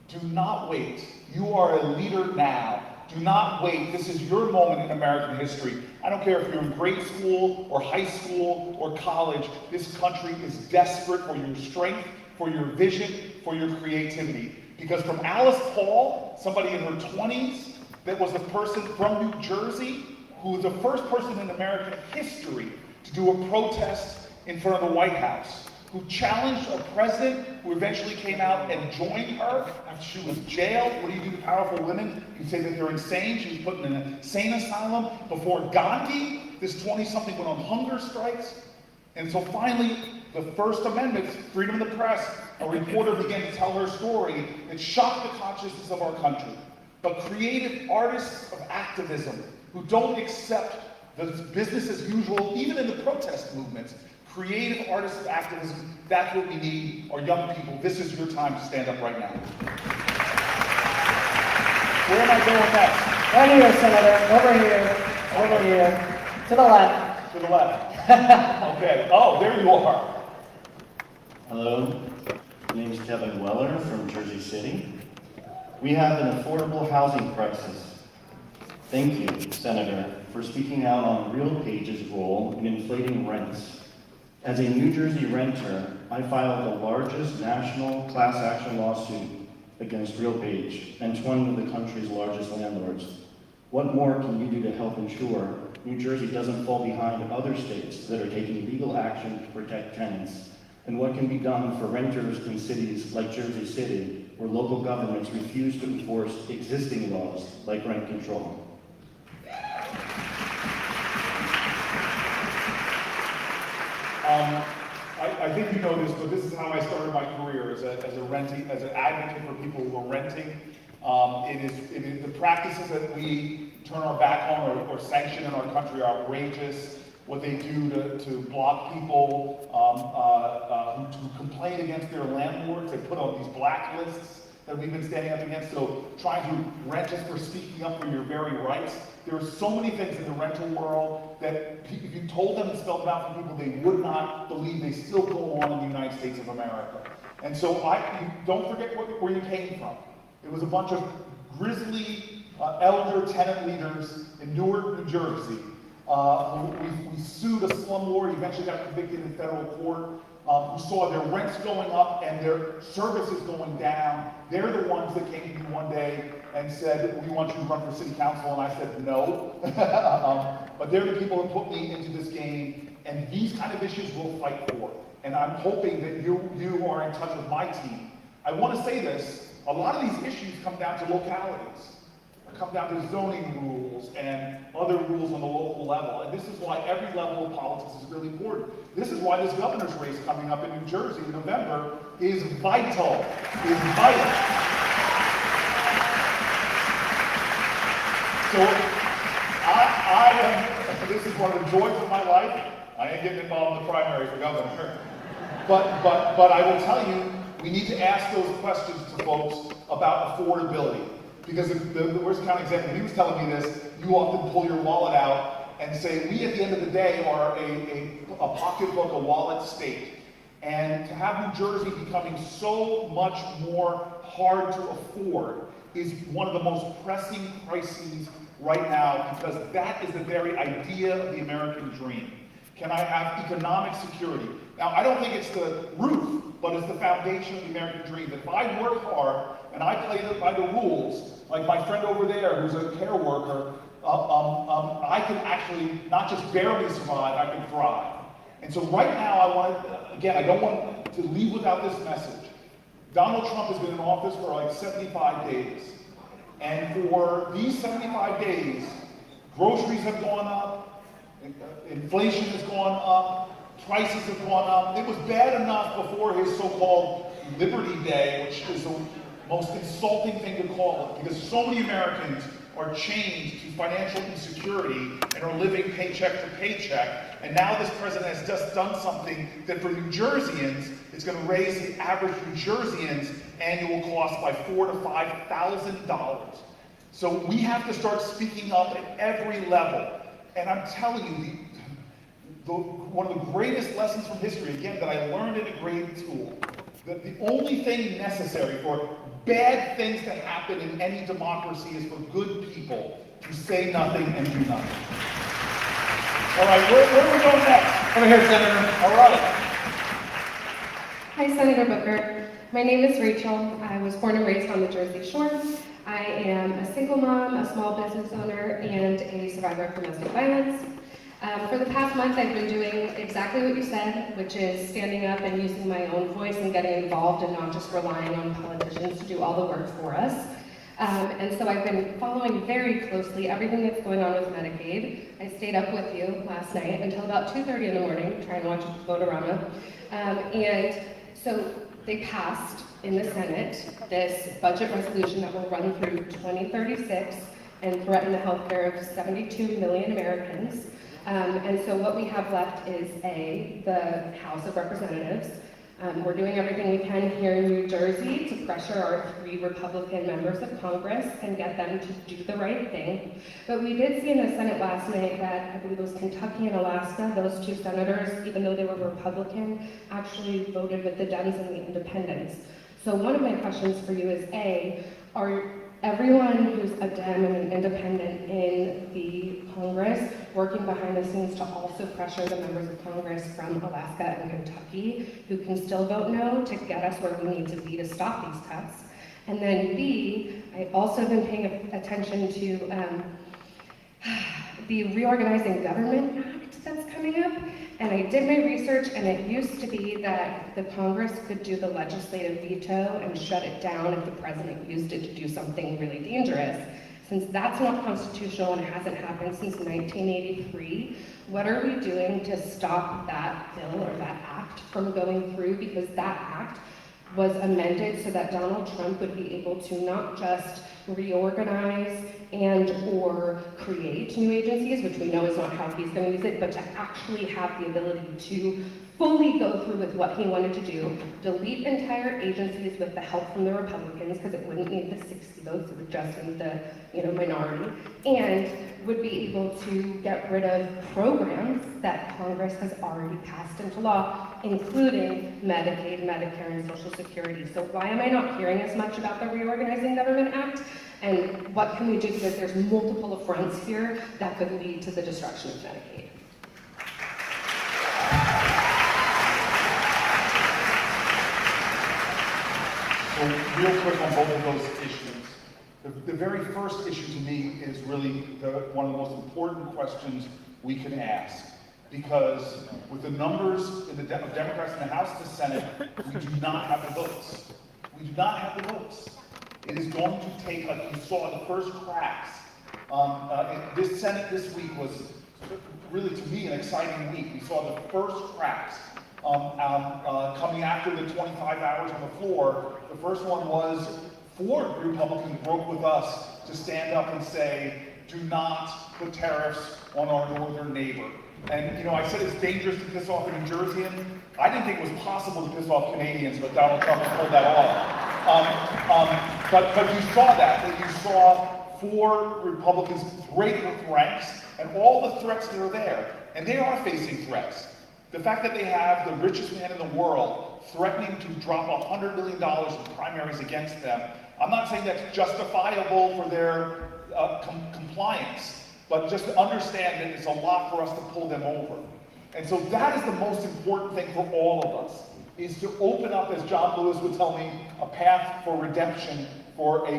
Do not wait. You are a leader now. Do not wait. This is your moment in American history. I don't care if you're in grade school or high school or college. This country is desperate for your strength, for your vision, for your creativity. Because from Alice Paul, somebody in her 20s, that was a person from New Jersey, who was the first person in American history to do a protest in front of the White House, who challenged a president who eventually came out and joined her after she was jailed. What do you do to powerful women? You say that they're insane. She was put in an insane asylum. Before Gandhi, this 20-something went on hunger strikes. And so finally, the First Amendment, freedom of the press, a reporter began to tell her story that shocked the consciousness of our country. But creative artists of activism who don't accept the business as usual, even in the protest movements, creative artists of activism, that's what we need, our young people. This is your time to stand up right now. Where am I going next? Right here, Senator. Over here. To the left. To the left. Okay. Oh, there you are. Hello. My name is Kevin Weller from Jersey City. We have an affordable housing crisis. Thank you, Senator, for speaking out on RealPage's role in inflating rents. As a New Jersey renter, I filed the largest national class action lawsuit against RealPage and one of the country's largest landlords. What more can you do to help ensure New Jersey doesn't fall behind other states that are taking legal action to protect tenants? And what can be done for renters in cities like Jersey City, where local governments refuse to enforce existing laws like rent control? I think you know this, but this is how I started my career as an advocate for people who are renting. It is the practices that we turn our back on or sanction in our country are outrageous. What they do to block people who complain against their landlords, they put on these blacklists that we've been standing up against. So trying to rent us for speaking up for your very rights. There are so many things in the rental world that if you told them and spelled them out for people, they would not believe they still go on in the United States of America. And so don't forget where you came from. It was a bunch of grisly elder tenant leaders in Newark, New Jersey. We sued a slumlord, eventually got convicted in federal court, who saw their rents going up and their services going down. They're the ones that came to me one day and said, we want you to run for city council, and I said no. But they're the people who put me into this game, and these kind of issues we'll fight for. And I'm hoping that you are in touch with my team. I want to say this, a lot of these issues come down to localities. Come down to zoning rules and other rules on the local level. And this is why every level of politics is really important. This is why this governor's race coming up in New Jersey in November is vital. So this is one of the joys of my life. I ain't getting involved in the primary for governor. But I will tell you, We need to ask those questions to folks about affordability. Because the Bergen County executive, he was telling me this, you often pull your wallet out and say, we at the end of the day are a pocketbook, a wallet state. And to have New Jersey becoming so much more hard to afford is one of the most pressing crises right now, because that is the very idea of the American dream. Can I have economic security? Now, I don't think it's the roof, but it's the foundation of the American dream. That if I work hard and I play by the rules, like my friend over there who's a care worker, I can actually not just barely survive, I can thrive. And so right now, I don't want to leave without this message. Donald Trump has been in office for like 75 days. And for these 75 days, groceries have gone up, inflation has gone up, prices have gone up. It was bad enough before his so-called Liberty Day, which is the most insulting thing to call it, because so many Americans are chained to financial insecurity and are living paycheck to paycheck. And now this president has just done something that for New Jerseyans, it's going to raise the average New Jerseyans' annual cost by $4,000 to $5,000. So we have to start speaking up at every level. And I'm telling you, one of the greatest lessons from history, again, that I learned in a grade school, that the only thing necessary for bad things to happen in any democracy is for good people to say nothing and do nothing. All right, where are we going next? Over here, Senator. All right. Hi, Senator Booker. My name is Rachel. I was born and raised on the Jersey Shore. I am a single mom, a small business owner, and a survivor of domestic violence. For the past month, I've been doing exactly what you said, which is standing up and using my own voice and getting involved and not just relying on politicians to do all the work for us. And so I've been following very closely everything that's going on with Medicaid. I stayed up with you last night until about 2:30 in the morning, trying to watch Votorama. And so they passed in the Senate this budget resolution that will run through 2036 and threaten the health care of 72 million Americans. And so what we have left is the House of Representatives. We're doing everything we can here in New Jersey to pressure our 3 Republican members of Congress and get them to do the right thing. But we did see in the Senate last night that I believe it was Kentucky and Alaska, those 2 senators, even though they were Republican, actually voted with the Dems and the Independents. So one of my questions for you is are everyone who's a Dem and an independent in the Congress working behind the scenes to also pressure the members of Congress from Alaska and Kentucky who can still vote no to get us where we need to be to stop these cuts? And then B, I also have been paying attention to the Reorganizing Government Act that's coming up. And I did my research, and it used to be that the Congress could do the legislative veto and shut it down if the president used it to do something really dangerous. Since that's not constitutional and hasn't happened since 1983, what are we doing to stop that bill or that act from going through? Because that act was amended so that Donald Trump would be able to not just reorganize and or create new agencies, which we know is not how he's going to use it, but to actually have the ability to fully go through with what he wanted to do, delete entire agencies with the help from the Republicans, because it wouldn't need the 60 votes, it would just need the minority, and would be able to get rid of programs that Congress has already passed into law, including Medicaid, Medicare, and Social Security. So why am I not hearing as much about the Reorganizing Government Act? And what can we do, because there's multiple affronts here that could lead to the destruction of Medicaid? So real quick on both of those issues. The very first issue to me is really one of the most important questions we can ask. Because with the numbers of Democrats in the House and the Senate, we do not have the votes. We do not have the votes. It is going to take, like you saw, the first cracks. This Senate this week was really, to me, an exciting week. We saw the first cracks coming after the 25 hours on the floor. The first one was 4 Republicans broke with us to stand up and say, do not put tariffs on our northern neighbor. And, you know, I said it's dangerous to piss off a New Jerseyan. I didn't think it was possible to piss off Canadians, but Donald Trump has pulled that off. But you saw that you saw 4 Republicans break with ranks and all the threats that are there. And they are facing threats. The fact that they have the richest man in the world threatening to drop $100 million in primaries against them, I'm not saying that's justifiable for their compliance, but just to understand that it's a lot for us to pull them over. And so that is the most important thing for all of us, is to open up, as John Lewis would tell me, a path for redemption for a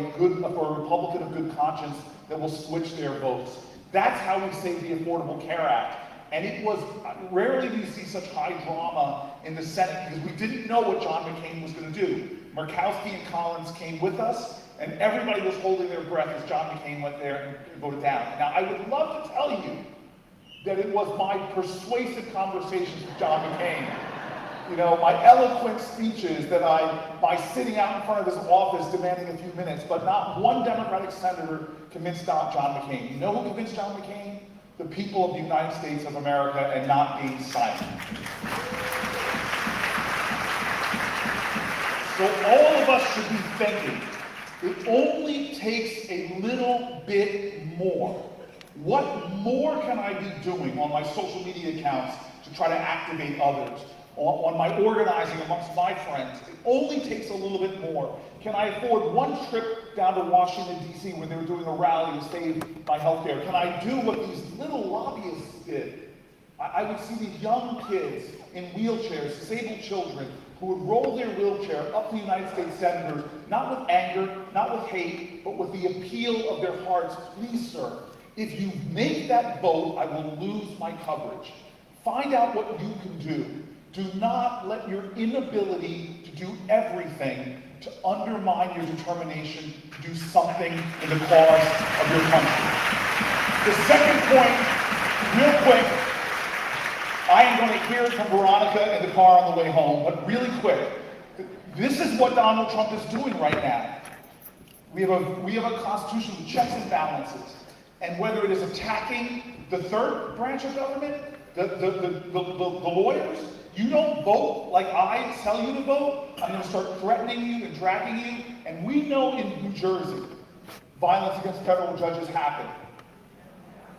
Republican of good conscience that will switch their votes. That's how we saved the Affordable Care Act. And it was, rarely do you see such high drama in the Senate because we didn't know what John McCain was going to do. Murkowski and Collins came with us, and everybody was holding their breath as John McCain went there and voted down. Now, I would love to tell you that it was my persuasive conversations with John McCain, you know, my eloquent speeches that by sitting out in front of his office demanding a few minutes, but not one Democratic senator convinced John McCain. You know who convinced John McCain? The people of the United States of America, and not being silent. So all of us should be thinking, it only takes a little bit more. What more can I be doing on my social media accounts to try to activate others? On my organizing amongst my friends, it only takes a little bit more. Can I afford one trip down to Washington, D.C. when they were doing a rally to save my healthcare? Can I do what these little lobbyists did? I would see these young kids in wheelchairs, disabled children, who would roll their wheelchair up to the United States senators, not with anger, not with hate, but with the appeal of their hearts. Please, sir, if you make that vote, I will lose my coverage. Find out what you can do. Do not let your inability to do everything to undermine your determination to do something in the cause of your country. The second point, real quick, I am going to hear it from Veronica in the car on the way home, but really quick. This is what Donald Trump is doing right now. We have a constitution with checks and balances, and whether it is attacking the third branch of government, the lawyers, you don't vote like I tell you to vote, I'm going to start threatening you and dragging you. And we know in New Jersey, violence against federal judges happen.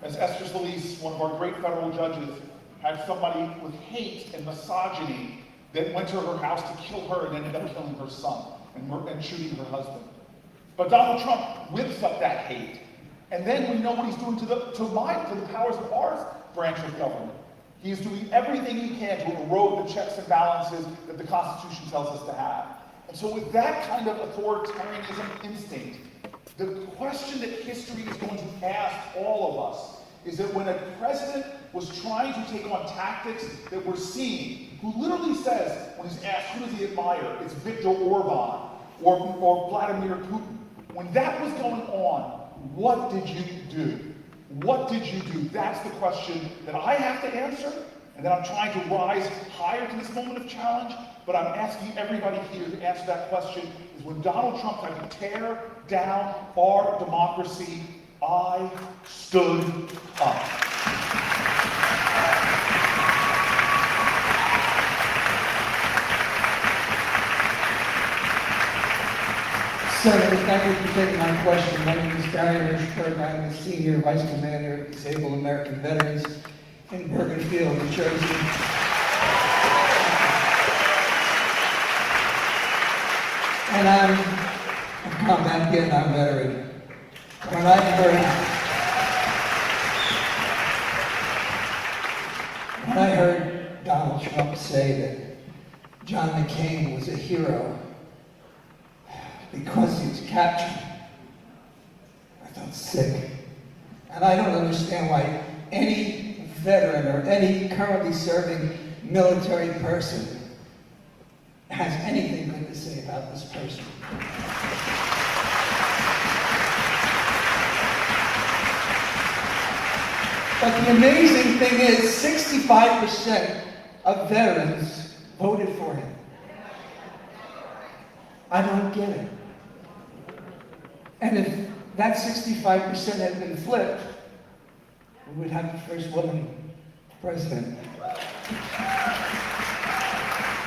As Esther Solis, one of our great federal judges, had somebody with hate and misogyny that went to her house to kill her and ended up killing her son and shooting her husband. But Donald Trump whips up that hate. And then we know what he's doing to the powers of our branch of government. He is doing everything he can to erode the checks and balances that the Constitution tells us to have. And so with that kind of authoritarianism instinct, the question that history is going to ask all of us is that when a president was trying to take on tactics that we're seeing, who literally says, when he's asked who does he admire, it's Viktor Orban or Vladimir Putin. When that was going on, what did you do? What did you do? That's the question that I have to answer, and that I'm trying to rise higher to this moment of challenge, but I'm asking everybody here to answer that question, is when Donald Trump tried to tear down our democracy, I stood up. Senator, thank you for taking my question. My name is Barry Richburg. I'm the Senior Vice Commander of Disabled American Veterans in Bergen County, New Jersey. And I'm a combat Vietnam veteran. When I heard Donald Trump say that John McCain was a hero because he was captured, I felt sick. And I don't understand why any veteran or any currently serving military person has anything good to say about this person. But the amazing thing is 65% of veterans voted for him. I don't get it. And if that 65% had been flipped, we would have the first woman President.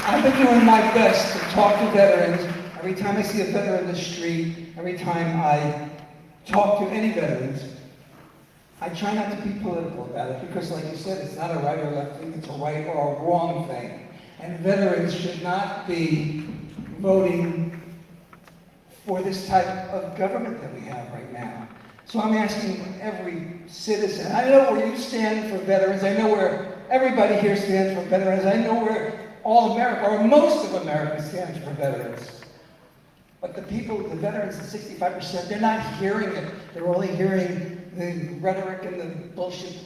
I've been doing my best to talk to veterans. Every time I see a veteran in the street, every time I talk to any veterans, I try not to be political about it because, like you said, it's not a right or left thing, it's a right or a wrong thing. And veterans should not be voting for this type of government that we have right now. So I'm asking every citizen, I know where you stand for veterans, I know where everybody here stands for veterans, I know where all America, or most of America stands for veterans. But the people, the veterans, the 65%, they're not hearing it. They're only hearing the rhetoric and the bullshit,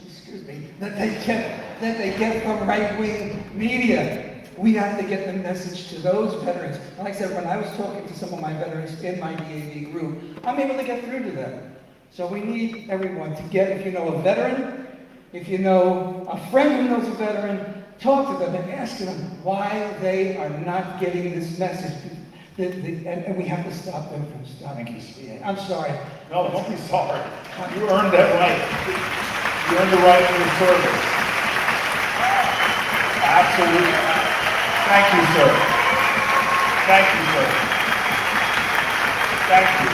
that they get from right-wing media. We have to get the message to those veterans. Like I said, when I was talking to some of my veterans in my DAV group, I'm able to get through to them. So we need everyone to get, if you know a veteran, if you know a friend who knows a veteran, talk to them and ask them why they are not getting this message. And we have to stop them from stopping. I'm sorry. No, don't be sorry. You earned that right. You earned the right to your service. Absolutely. Thank you, sir. Thank you, sir. Thank you.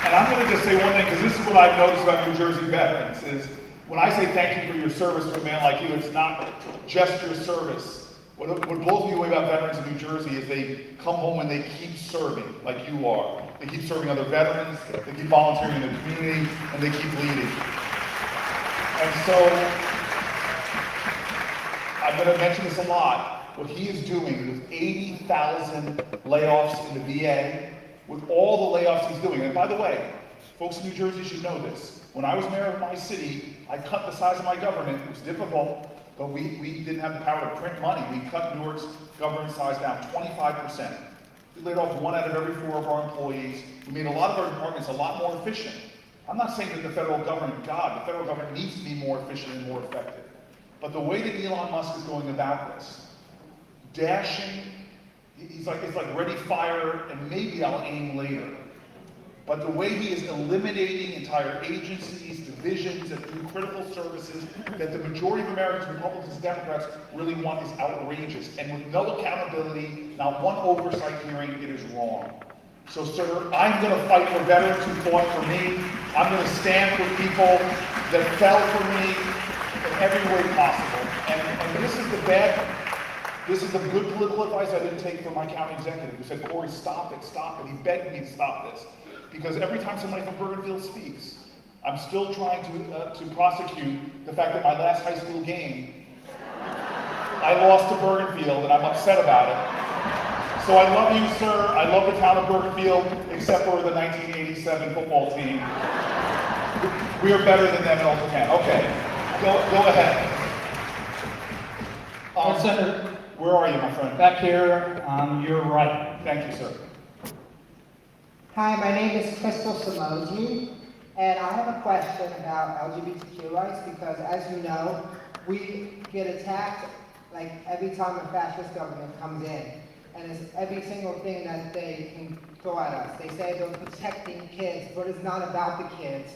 And I'm going to just say one thing, because this is what I've noticed about New Jersey veterans, is when I say thank you for your service to a man like you, it's not just your service. What blows me away about veterans in New Jersey is they come home and they keep serving, like you are. They keep serving other veterans, they keep volunteering in the community, and they keep leading. And so, I'm going to mention this a lot, what he is doing with 80,000 layoffs in the VA, with all the layoffs he's doing. And by the way, folks in New Jersey should know this. When I was mayor of my city, I cut the size of my government. It was difficult, but we didn't have the power to print money. We cut Newark's government size down 25%. We laid off 1 out of every 4 of our employees. We made a lot of our departments a lot more efficient. I'm not saying that the federal government, the federal government needs to be more efficient and more effective. But the way that Elon Musk is going about this, dashing, it's like ready, fire, and maybe I'll aim later. But the way he is eliminating entire agencies, divisions, and new critical services that the majority of Americans, Republicans and Democrats, really want is outrageous. And with no accountability, not one oversight hearing, it is wrong. So, sir, I'm going to fight for veterans who fought for me. I'm going to stand for people that fell for me in every way possible. And this is the good political advice I didn't take from my county executive, who said, Cory, stop it, stop it. He begged me to stop this. Because every time somebody from Bergenfield speaks, I'm still trying to prosecute the fact that my last high school game, I lost to Bergenfield, and I'm upset about it. So I love you, sir. I love the town of Bergenfield, except for the 1987 football team. We are better than them in Oakland County. Okay, go ahead. Senator, where are you, my friend? back here on your right. Thank you, sir. Hi, my name is Crystal Samoji, and I have a question about LGBTQ rights because, as you know, we get attacked like every time a fascist government comes in, and it's every single thing that they can throw at us. They say they're protecting kids, but it's not about the kids.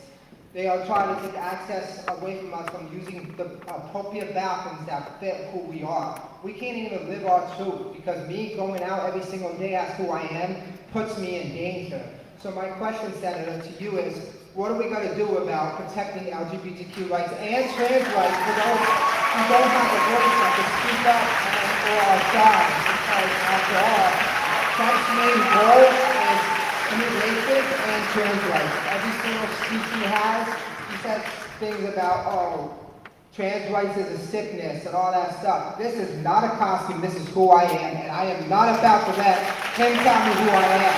They are trying to take access away from us from using the appropriate bathrooms that fit who we are. We can't even live our truth because me going out every single day as who I am puts me in danger. So my question, Senator, to you is, what are we going to do about protecting LGBTQ rights and trans rights for those who don't have a voice that can speak up and for our side? Because after all, Trump's main goal is immigration and trans rights. Every single speech he has, he says things about, oh, trans rights is a sickness and all that stuff. This is not a costume, this is who I am, and I am not about to let him tell me who I am.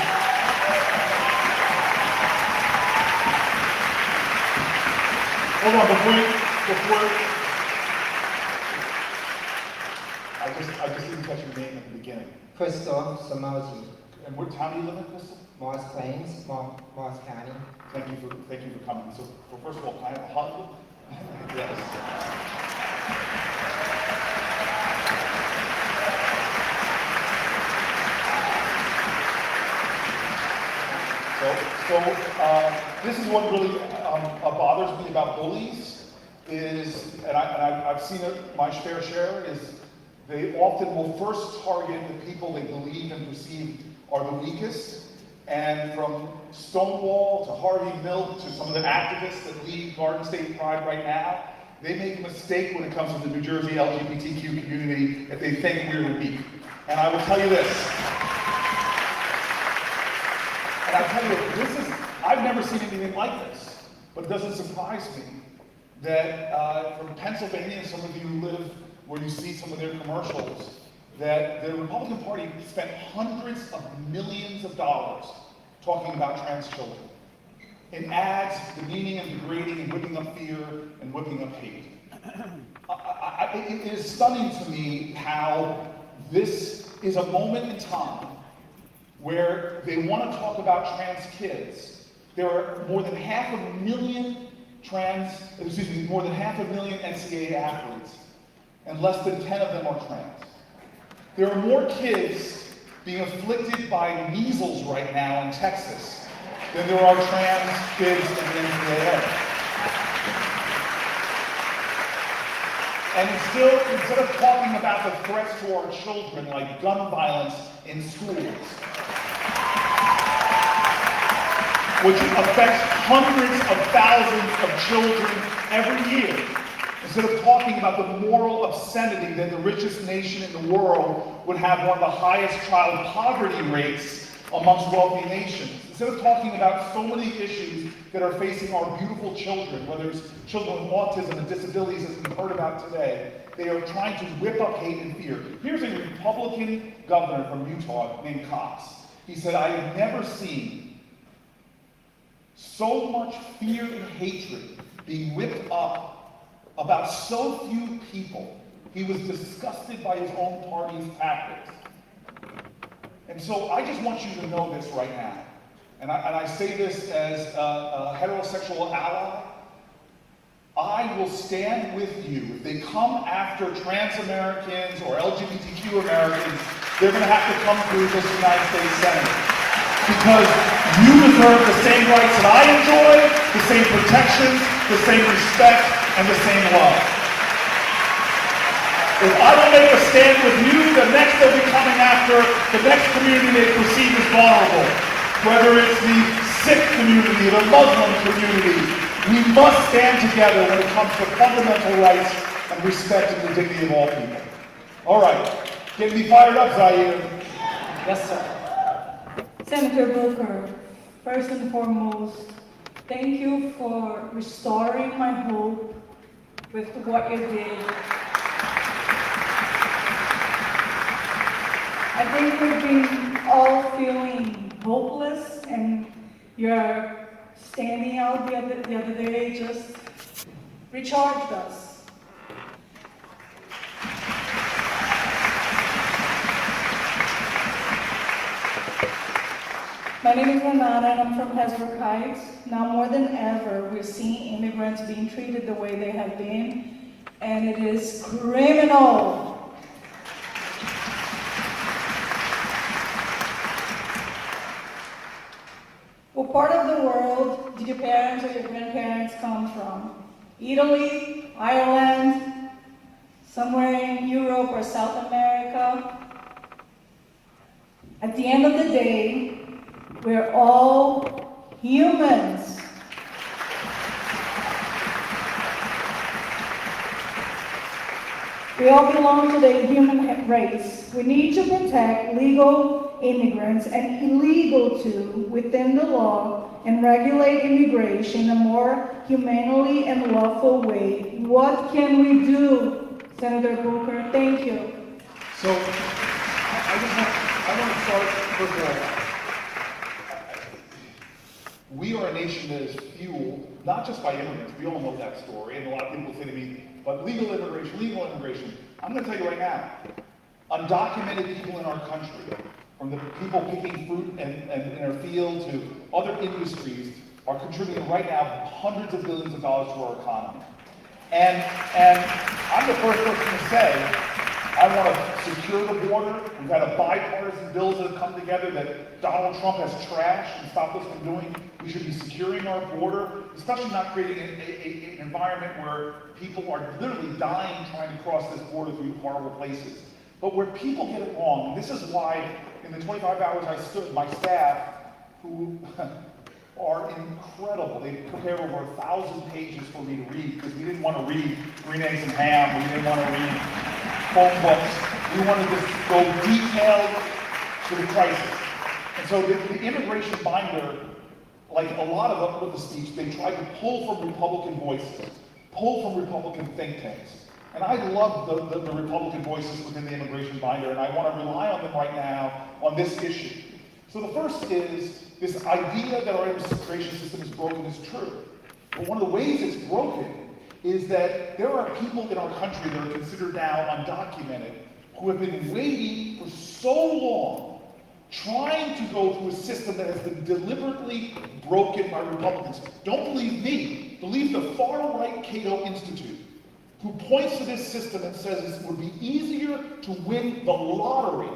Hold on, before I just didn't catch your name at the beginning. Crystal Samoji. And what town do you live in, Crystal? Morris Plains, Morris County. Thank you for coming. So, first of all, can I have a hug? Yes. So This is what really bothers me about bullies is, and I've seen it my fair share, is they often will first target the people they believe and perceive are the weakest. And from Stonewall to Harvey Milk to some of the activists that lead Garden State Pride right now, they make a mistake when it comes to the New Jersey LGBTQ community if they think we're the weak. And I will tell you this. And I'll tell you, I've never seen anything like this, but it doesn't surprise me that from Pennsylvania, some of you live where you see some of their commercials, that the Republican Party spent hundreds of millions of dollars talking about trans children in ads, demeaning and degrading and whipping up fear and whipping up hate. It is stunning to me how this is a moment in time where they want to talk about trans kids. There are more than 500,000 more than 500,000 NCAA athletes, and less than 10 of them are trans. There are more kids being afflicted by measles right now in Texas than there are trans kids in the NCAA. And instead of talking about the threats to our children, like gun violence in schools, which affects hundreds of thousands of children every year, instead of talking about the moral obscenity that the richest nation in the world would have one of the highest child poverty rates amongst wealthy nations, instead of talking about so many issues that are facing our beautiful children, whether it's children with autism and disabilities as we've heard about today, they are trying to whip up hate and fear. Here's a Republican governor from Utah named Cox. He said, "I have never seen so much fear and hatred being whipped up about so few people." He was disgusted by his own party's tactics. And so I just want you to know this right now. And I say this as a heterosexual ally. I will stand with you. If they come after trans Americans or LGBTQ Americans, they're going to have to come through this United States Senate. Because you deserve the same rights that I enjoy, the same protections, the same respect, and the same love. If I don't make a stand with you, the next they'll be coming after the next community they perceive as vulnerable. Whether it's the Sikh community, the Muslim community, we must stand together when it comes to fundamental rights and respect and the dignity of all people. All right, get me fired up, Zaire. Yes, sir. Senator Booker, first and foremost, thank you for restoring my hope with what you did. I think we've been all feeling hopeless, and your standing out the other day just recharged us. My name is Renata, and I'm from Hasbrook Heights. Now more than ever, we're seeing immigrants being treated the way they have been, and it is criminal. What part of the world did your parents or your grandparents come from? Italy, Ireland, somewhere in Europe or South America? At the end of the day, we're all humans. We all belong to the human race. We need to protect legal immigrants and illegal too within the law and regulate immigration in a more humanely and lawful way. What can we do, Senator Booker? Thank you. So I want to start, first of all, we are a nation that is fueled not just by immigrants. We all know that story, and a lot of people say to me, but legal immigration. I'm going to tell you right now, undocumented people in our country, from the people picking fruit in our field to other industries, are contributing right now hundreds of billions of dollars to our economy. And I'm the first person to say I want to secure the border. We've had a bipartisan bills that have come together that Donald Trump has trashed and stopped us from doing. We should be securing our border, especially not creating an environment where people are literally dying trying to cross this border through horrible places. But where people get it wrong, and this is why in the 25 hours I stood, my staff, who are incredible. They prepared over 1,000 pages for me to read because we didn't want to read Green Eggs and Ham. We didn't want to read phone books. We wanted to go detailed to the crisis. And so the immigration binder, like a lot of the speech, they tried to pull from Republican voices, pull from Republican think tanks. And I love the Republican voices within the immigration binder, and I want to rely on them right now on this issue. So the first is, this idea that our immigration system is broken is true. But one of the ways it's broken is that there are people in our country that are considered now undocumented who have been waiting for so long, trying to go through a system that has been deliberately broken by Republicans. Don't believe me, believe the far-right Cato Institute, who points to this system and says it would be easier to win the lottery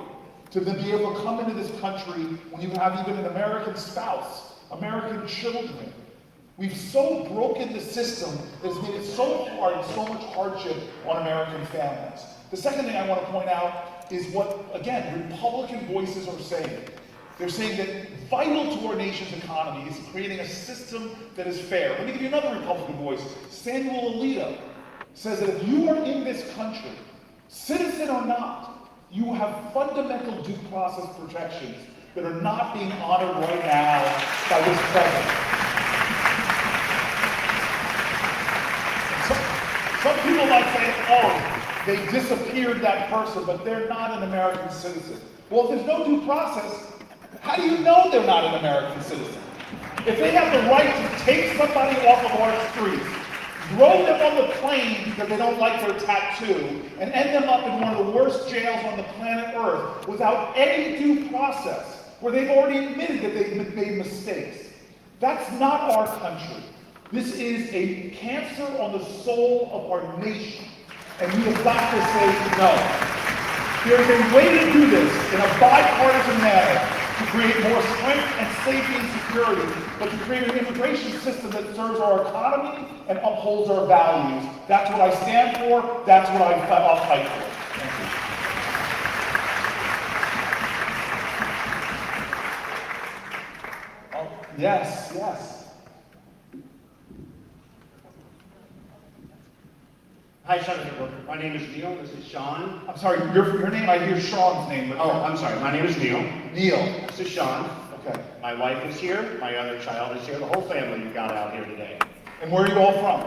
to then be able to come into this country when you have even an American spouse, American children. We've so broken the system that it's made it so hard and so much hardship on American families. The second thing I want to point out is what, again, Republican voices are saying. They're saying that vital to our nation's economy is creating a system that is fair. Let me give you another Republican voice. Samuel Alito says that if you are in this country, citizen or not, you have fundamental due process protections that are not being honored right now by this president. Some people might say, oh, they disappeared that person, but they're not an American citizen. Well, if there's no due process, how do you know they're not an American citizen? If they have the right to take somebody off of our streets, throw them on the plane because they don't like their tattoo, and end them up in one of the worst jails on the planet Earth without any due process, where they've already admitted that they've made mistakes. That's not our country. This is a cancer on the soul of our nation, and we have got to say no. There's a way to do this in a bipartisan manner to create more strength and safety and security, but to create an immigration system that serves our economy and upholds our values. That's what I stand for. That's what I'll fight for. Thank you. Oh, yes, yes. Hi, Senator Booker. My name is Neil. This is Sean. I'm sorry, your name, I hear Sean's name. But oh, I'm sorry. My name is Neil. Neil. This is Sean. Okay. My wife is here. My other child is here. The whole family you got out here today. And where are you all from?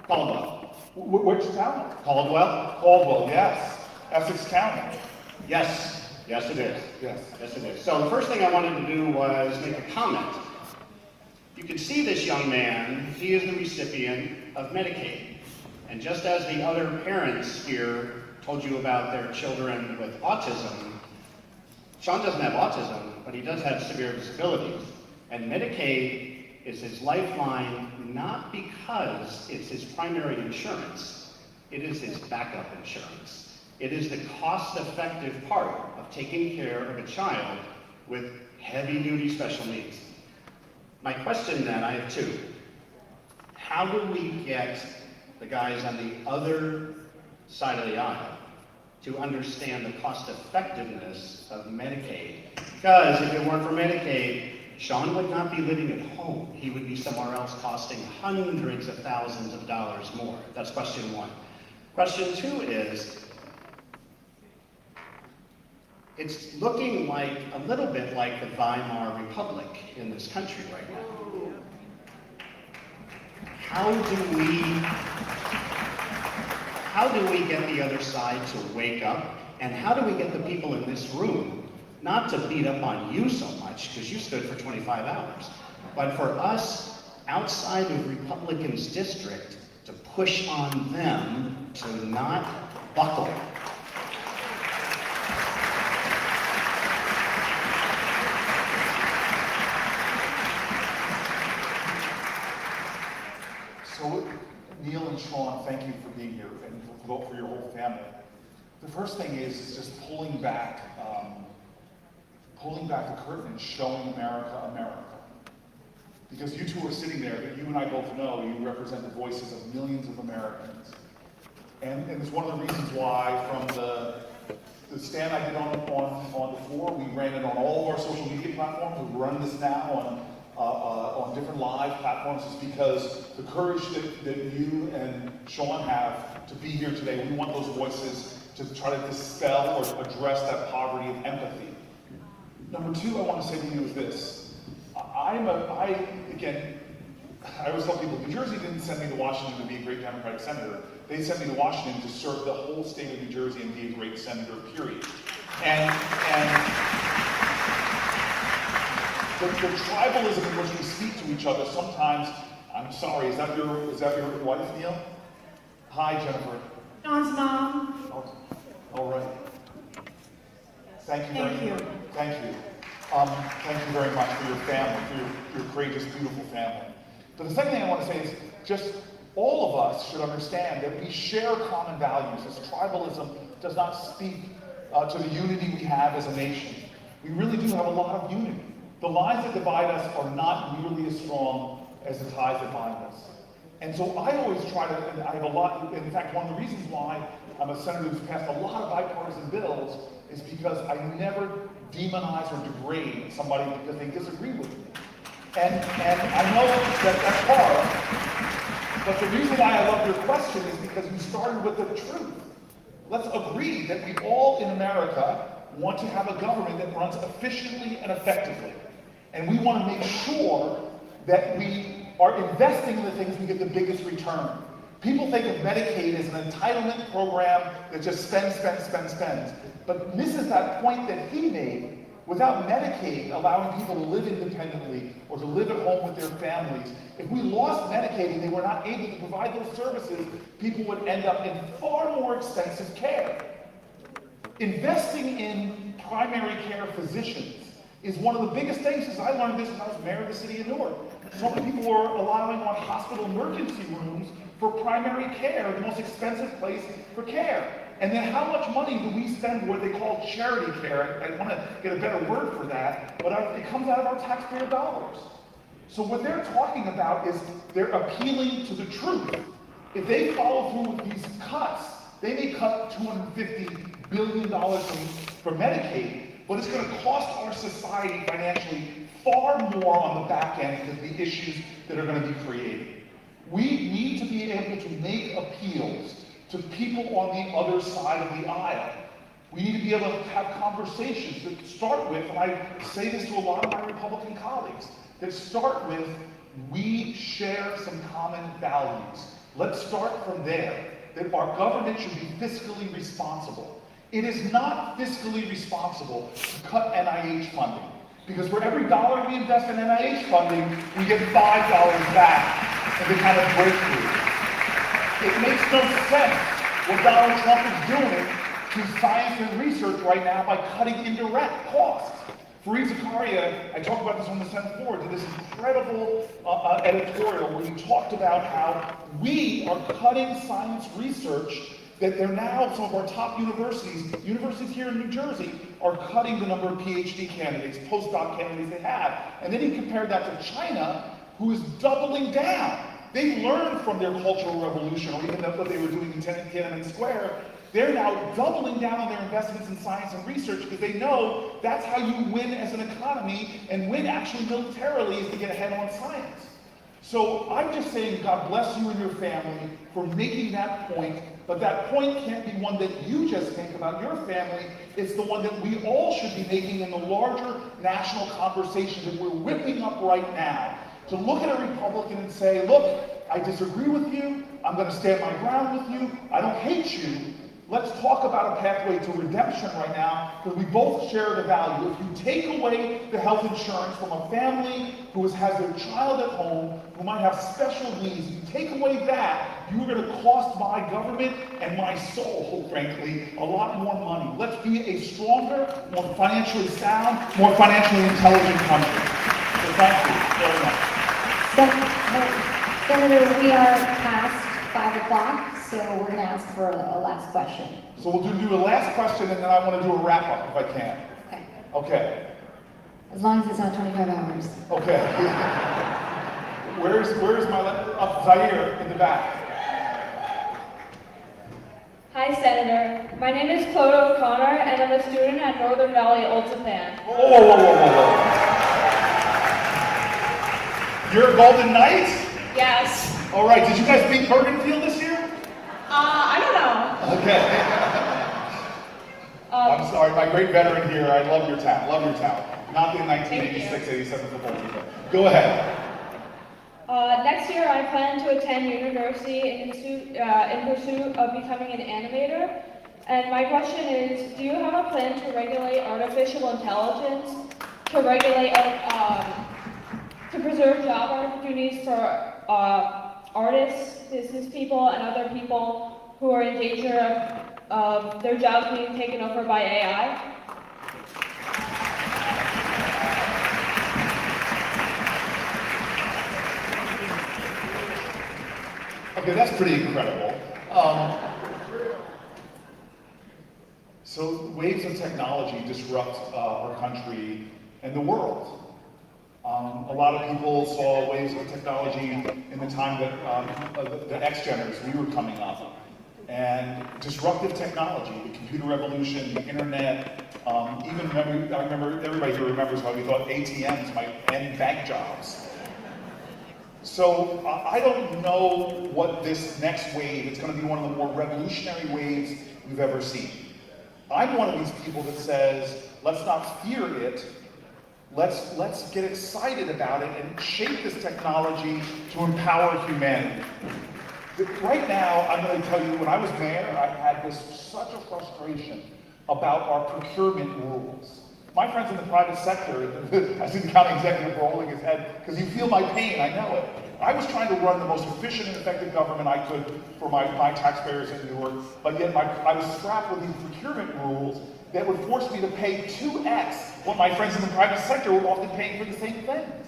Caldwell. Which town? Caldwell. Caldwell, yes. Essex County. Yes. Yes, it is. Yes. Yes, it is. So the first thing I wanted to do was make a comment. You can see this young man. He is the recipient of Medicaid. And just as the other parents here told you about their children with autism, Sean doesn't have autism, but he does have severe disabilities. And Medicaid is his lifeline, not because it's his primary insurance. It is his backup insurance. It is the cost-effective part of taking care of a child with heavy-duty special needs. My question then, I have two. How do we get the guys on the other side of the aisle to understand the cost-effectiveness of Medicaid? Because if it weren't for Medicaid, Sean would not be living at home. He would be somewhere else costing hundreds of thousands of dollars more. That's question one. Question two is, it's looking like a little bit like the Weimar Republic in this country right now. How do we get the other side to wake up? And how do we get the people in this room not to beat up on you so much, because you stood for 25 hours, but for us outside of Republicans' district to push on them to not buckle? So, Neil and Sean, thank you for being here and for your whole family. The first thing is just pulling back the curtain and showing America, America. Because you two are sitting there, but you and I both know you represent the voices of millions of Americans. And it's one of the reasons why from the stand I did on the floor, we ran it on all of our social media platforms. We run this now on different live platforms is because the courage that you and Sean have to be here today, we want those voices to try to dispel or address that poverty of empathy. Number two, I want to say to you is this. I always tell people, New Jersey didn't send me to Washington to be a great Democratic senator. They sent me to Washington to serve the whole state of New Jersey and be a great senator, period. And the tribalism in which we speak to each other sometimes, I'm sorry, is that your wife, Neil? Hi, Jennifer. John's mom. Oh, all right. Thank you Thank you. Thank you. Thank you very much for your family, for your courageous, beautiful family. But the second thing I want to say is just all of us should understand that we share common values. This tribalism does not speak to the unity we have as a nation. We really do have a lot of unity. The lines that divide us are not nearly as strong as the ties that bind us. And so I always try to, and I have a lot, in fact, one of the reasons why I'm a senator who's passed a lot of bipartisan bills is because I never demonize or degrade somebody because they disagree with me. And I know that that's hard, but the reason why I love your question is because you started with the truth. Let's agree that we all in America want to have a government that runs efficiently and effectively. And we want to make sure that we are investing in the things we get the biggest return. People think of Medicaid as an entitlement program that just spends. But misses that point that he made. Without Medicaid allowing people to live independently or to live at home with their families, if we lost Medicaid and they were not able to provide those services, people would end up in far more expensive care. Investing in primary care physicians is one of the biggest things, because I learned this when I was mayor of the city of Newark. So many people were allowing on hospital emergency rooms for primary care, the most expensive place for care. And then how much money do we spend what they call charity care? I want to get a better word for that, but it comes out of our taxpayer dollars. So what they're talking about is they're appealing to the truth. If they follow through with these cuts, they may cut $250 billion from Medicaid, but it's going to cost our society financially far more on the back end because of the issues that are going to be created. We need to be able to make appeals to people on the other side of the aisle. We need to be able to have conversations that start with, and I say this to a lot of my Republican colleagues, that start with, we share some common values. Let's start from there, that our government should be fiscally responsible. It is not fiscally responsible to cut NIH funding, because for every dollar we invest in NIH funding, we get $5 back in the kind of breakthrough. It makes no sense what Donald Trump is doing to science and research right now by cutting indirect costs. Fareed Zakaria, I talked about this on the Senate floor, did this incredible editorial where he talked about how we are cutting science research, that they're now, some of our top universities here in New Jersey, are cutting the number of PhD candidates, postdoc candidates they have. And then he compared that to China, who is doubling down. They learned from their Cultural Revolution, or even what they were doing in Tiananmen Square. They're now doubling down on their investments in science and research because they know that's how you win as an economy, and win actually militarily is to get ahead on science. So I'm just saying God bless you and your family for making that point, but that point can't be one that you just make about your family. It's the one that we all should be making in the larger national conversation that we're whipping up right now. To look at a Republican and say, look, I disagree with you, I'm going to stand my ground with you, I don't hate you. Let's talk about a pathway to redemption right now, because we both share the value. If you take away the health insurance from a family who has their child at home, who might have special needs, if you take away that, you're going to cost my government and my soul, frankly, a lot more money. Let's be a stronger, more financially sound, more financially intelligent country. So thank you very much. Senator, we are past 5 o'clock, So we're gonna ask for a last question. So we'll do a last question, and then I want to do a wrap-up if I can. Okay. Okay. As long as it's not 25 hours. Okay. Where's my Zaire in the back? Hi, Senator. My name is Clodagh O'Connor, and I'm a student at Northern Valley Ultrapan. Whoa. You're a Golden Knight? Yes. All right, did you guys beat Bergenfield this year? I don't know. Okay. I'm sorry, my great veteran here, I love your town, Not the 1986-87 football team. Go ahead. Next year, I plan to attend university in pursuit of becoming an animator. And my question is, do you have a plan to regulate artificial intelligence, to regulate, to preserve job opportunities for artists, business people, and other people who are in danger of their jobs being taken over by AI? Okay, that's pretty incredible. So waves of technology disrupt our country and the world. A lot of people saw waves of technology in the time that the X-Geners, we were coming up. And disruptive technology, the computer revolution, the internet, I remember everybody here remembers how we thought ATMs might end bank jobs. So I don't know what this next wave, it's going to be one of the more revolutionary waves we've ever seen. I'm one of these people that says, let's not fear it, let's get excited about it and shape this technology to empower humanity. Right now, I'm going to tell you, when I was mayor, I had such a frustration about our procurement rules. My friends in the private sector, I see the county executive rolling his head, because you feel my pain, I know it. I was trying to run the most efficient and effective government I could for my taxpayers in Newark, but yet I was strapped with these procurement rules that would force me to pay 2x what my friends in the private sector were often paying for the same things.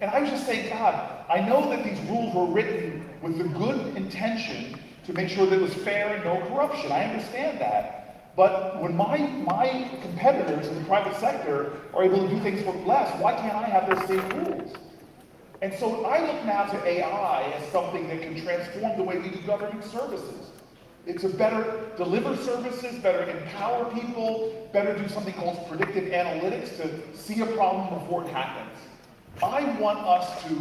And I was just saying, God, I know that these rules were written with the good intention to make sure that it was fair and no corruption. I understand that. But when my competitors in the private sector are able to do things for less, why can't I have those same rules? And so I look now to AI as something that can transform the way we do government services. It's a better deliver services, better empower people, better do something called predictive analytics to see a problem before it happens. I want us to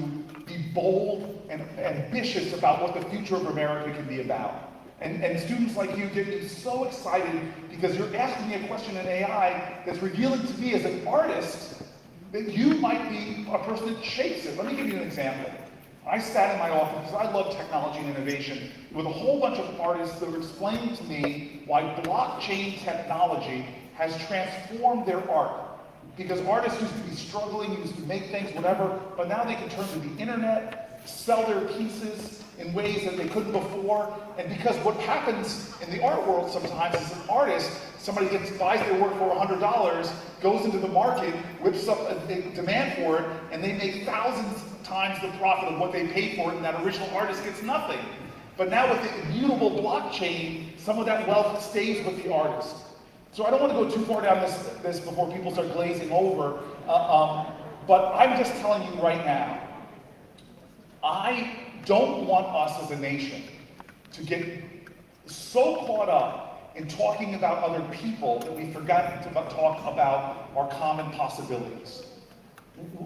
be bold and ambitious about what the future of America can be about. And students like you get me so excited because you're asking me a question in AI that's revealing to me as an artist that you might be a person that shapes it. Let me give you an example. I sat in my office, because I love technology and innovation, with a whole bunch of artists that were explaining to me why blockchain technology has transformed their art. Because artists used to be struggling, used to make things, whatever, but now they can turn to the internet, sell their pieces in ways that they couldn't before. And because what happens in the art world sometimes is an artist, somebody buys their work for $100, goes into the market, whips up a demand for it, and they make thousands times the profit of what they paid for it, and that original artist gets nothing. But now with the immutable blockchain, some of that wealth stays with the artist. So I don't want to go too far down this before people start glazing over, but I'm just telling you right now, I don't want us as a nation to get so caught up in talking about other people that we forgot to talk about our common possibilities.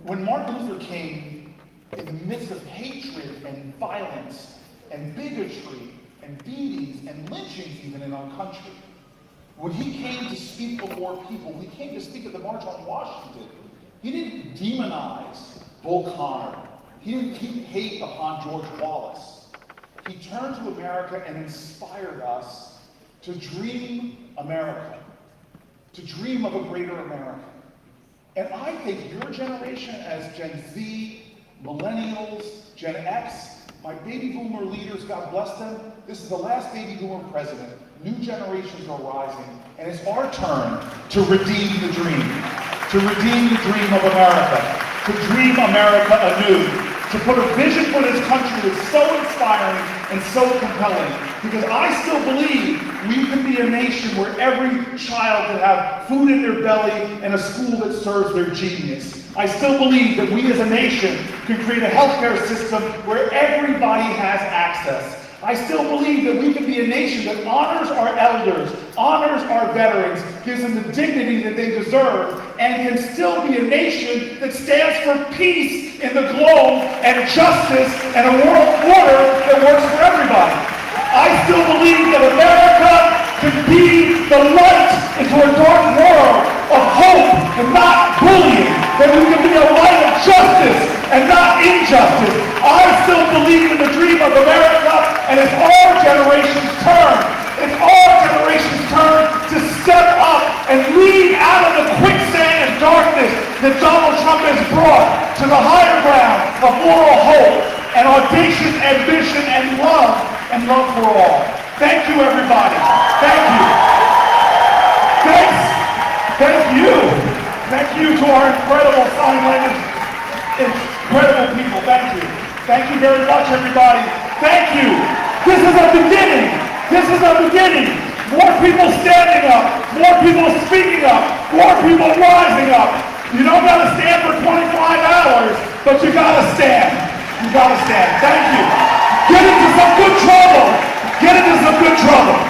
When Martin Luther King, in the midst of hatred and violence and bigotry and beatings and lynchings even in our country, when he came to speak before people, he came to speak at the March on Washington, he didn't demonize Bull Connor. He didn't heap hate upon George Wallace. He turned to America and inspired us to dream America, to dream of a greater America. And I think your generation as Gen Z, Millennials, Gen X, my baby boomer leaders, God bless them, this is the last baby boomer president. New generations are rising, and it's our turn to redeem the dream of America, to dream America anew, to put a vision for this country that's so inspiring and so compelling Because I still believe we can be a nation where every child can have food in their belly and a school that serves their genius. I still believe that we as a nation can create a healthcare system where everybody has access. I still believe that we can be a nation that honors our elders, honors our veterans, gives them the dignity that they deserve, and can still be a nation that stands for peace in the globe and justice and a world order that works for everybody. I still believe that America can be the light into a dark world of hope and not bullying, that we can be a light of justice and not injustice. I still believe in the dream of America, and it's our generation's turn. It's our generation's turn to step up and lead out of the quicksand and darkness that Donald Trump has brought to the higher ground of moral hope and audacious ambition and love for all. Thank you, everybody. Thank you. Thank you. Thank you to our incredible sign language, incredible people. Thank you. Thank you very much, everybody. Thank you. This is a beginning. This is a beginning. More people standing up. More people speaking up. More people rising up. You don't got to stand for 25 hours, but you got to stand. You got to stand. Thank you. Get into some good trouble. Get into some good trouble.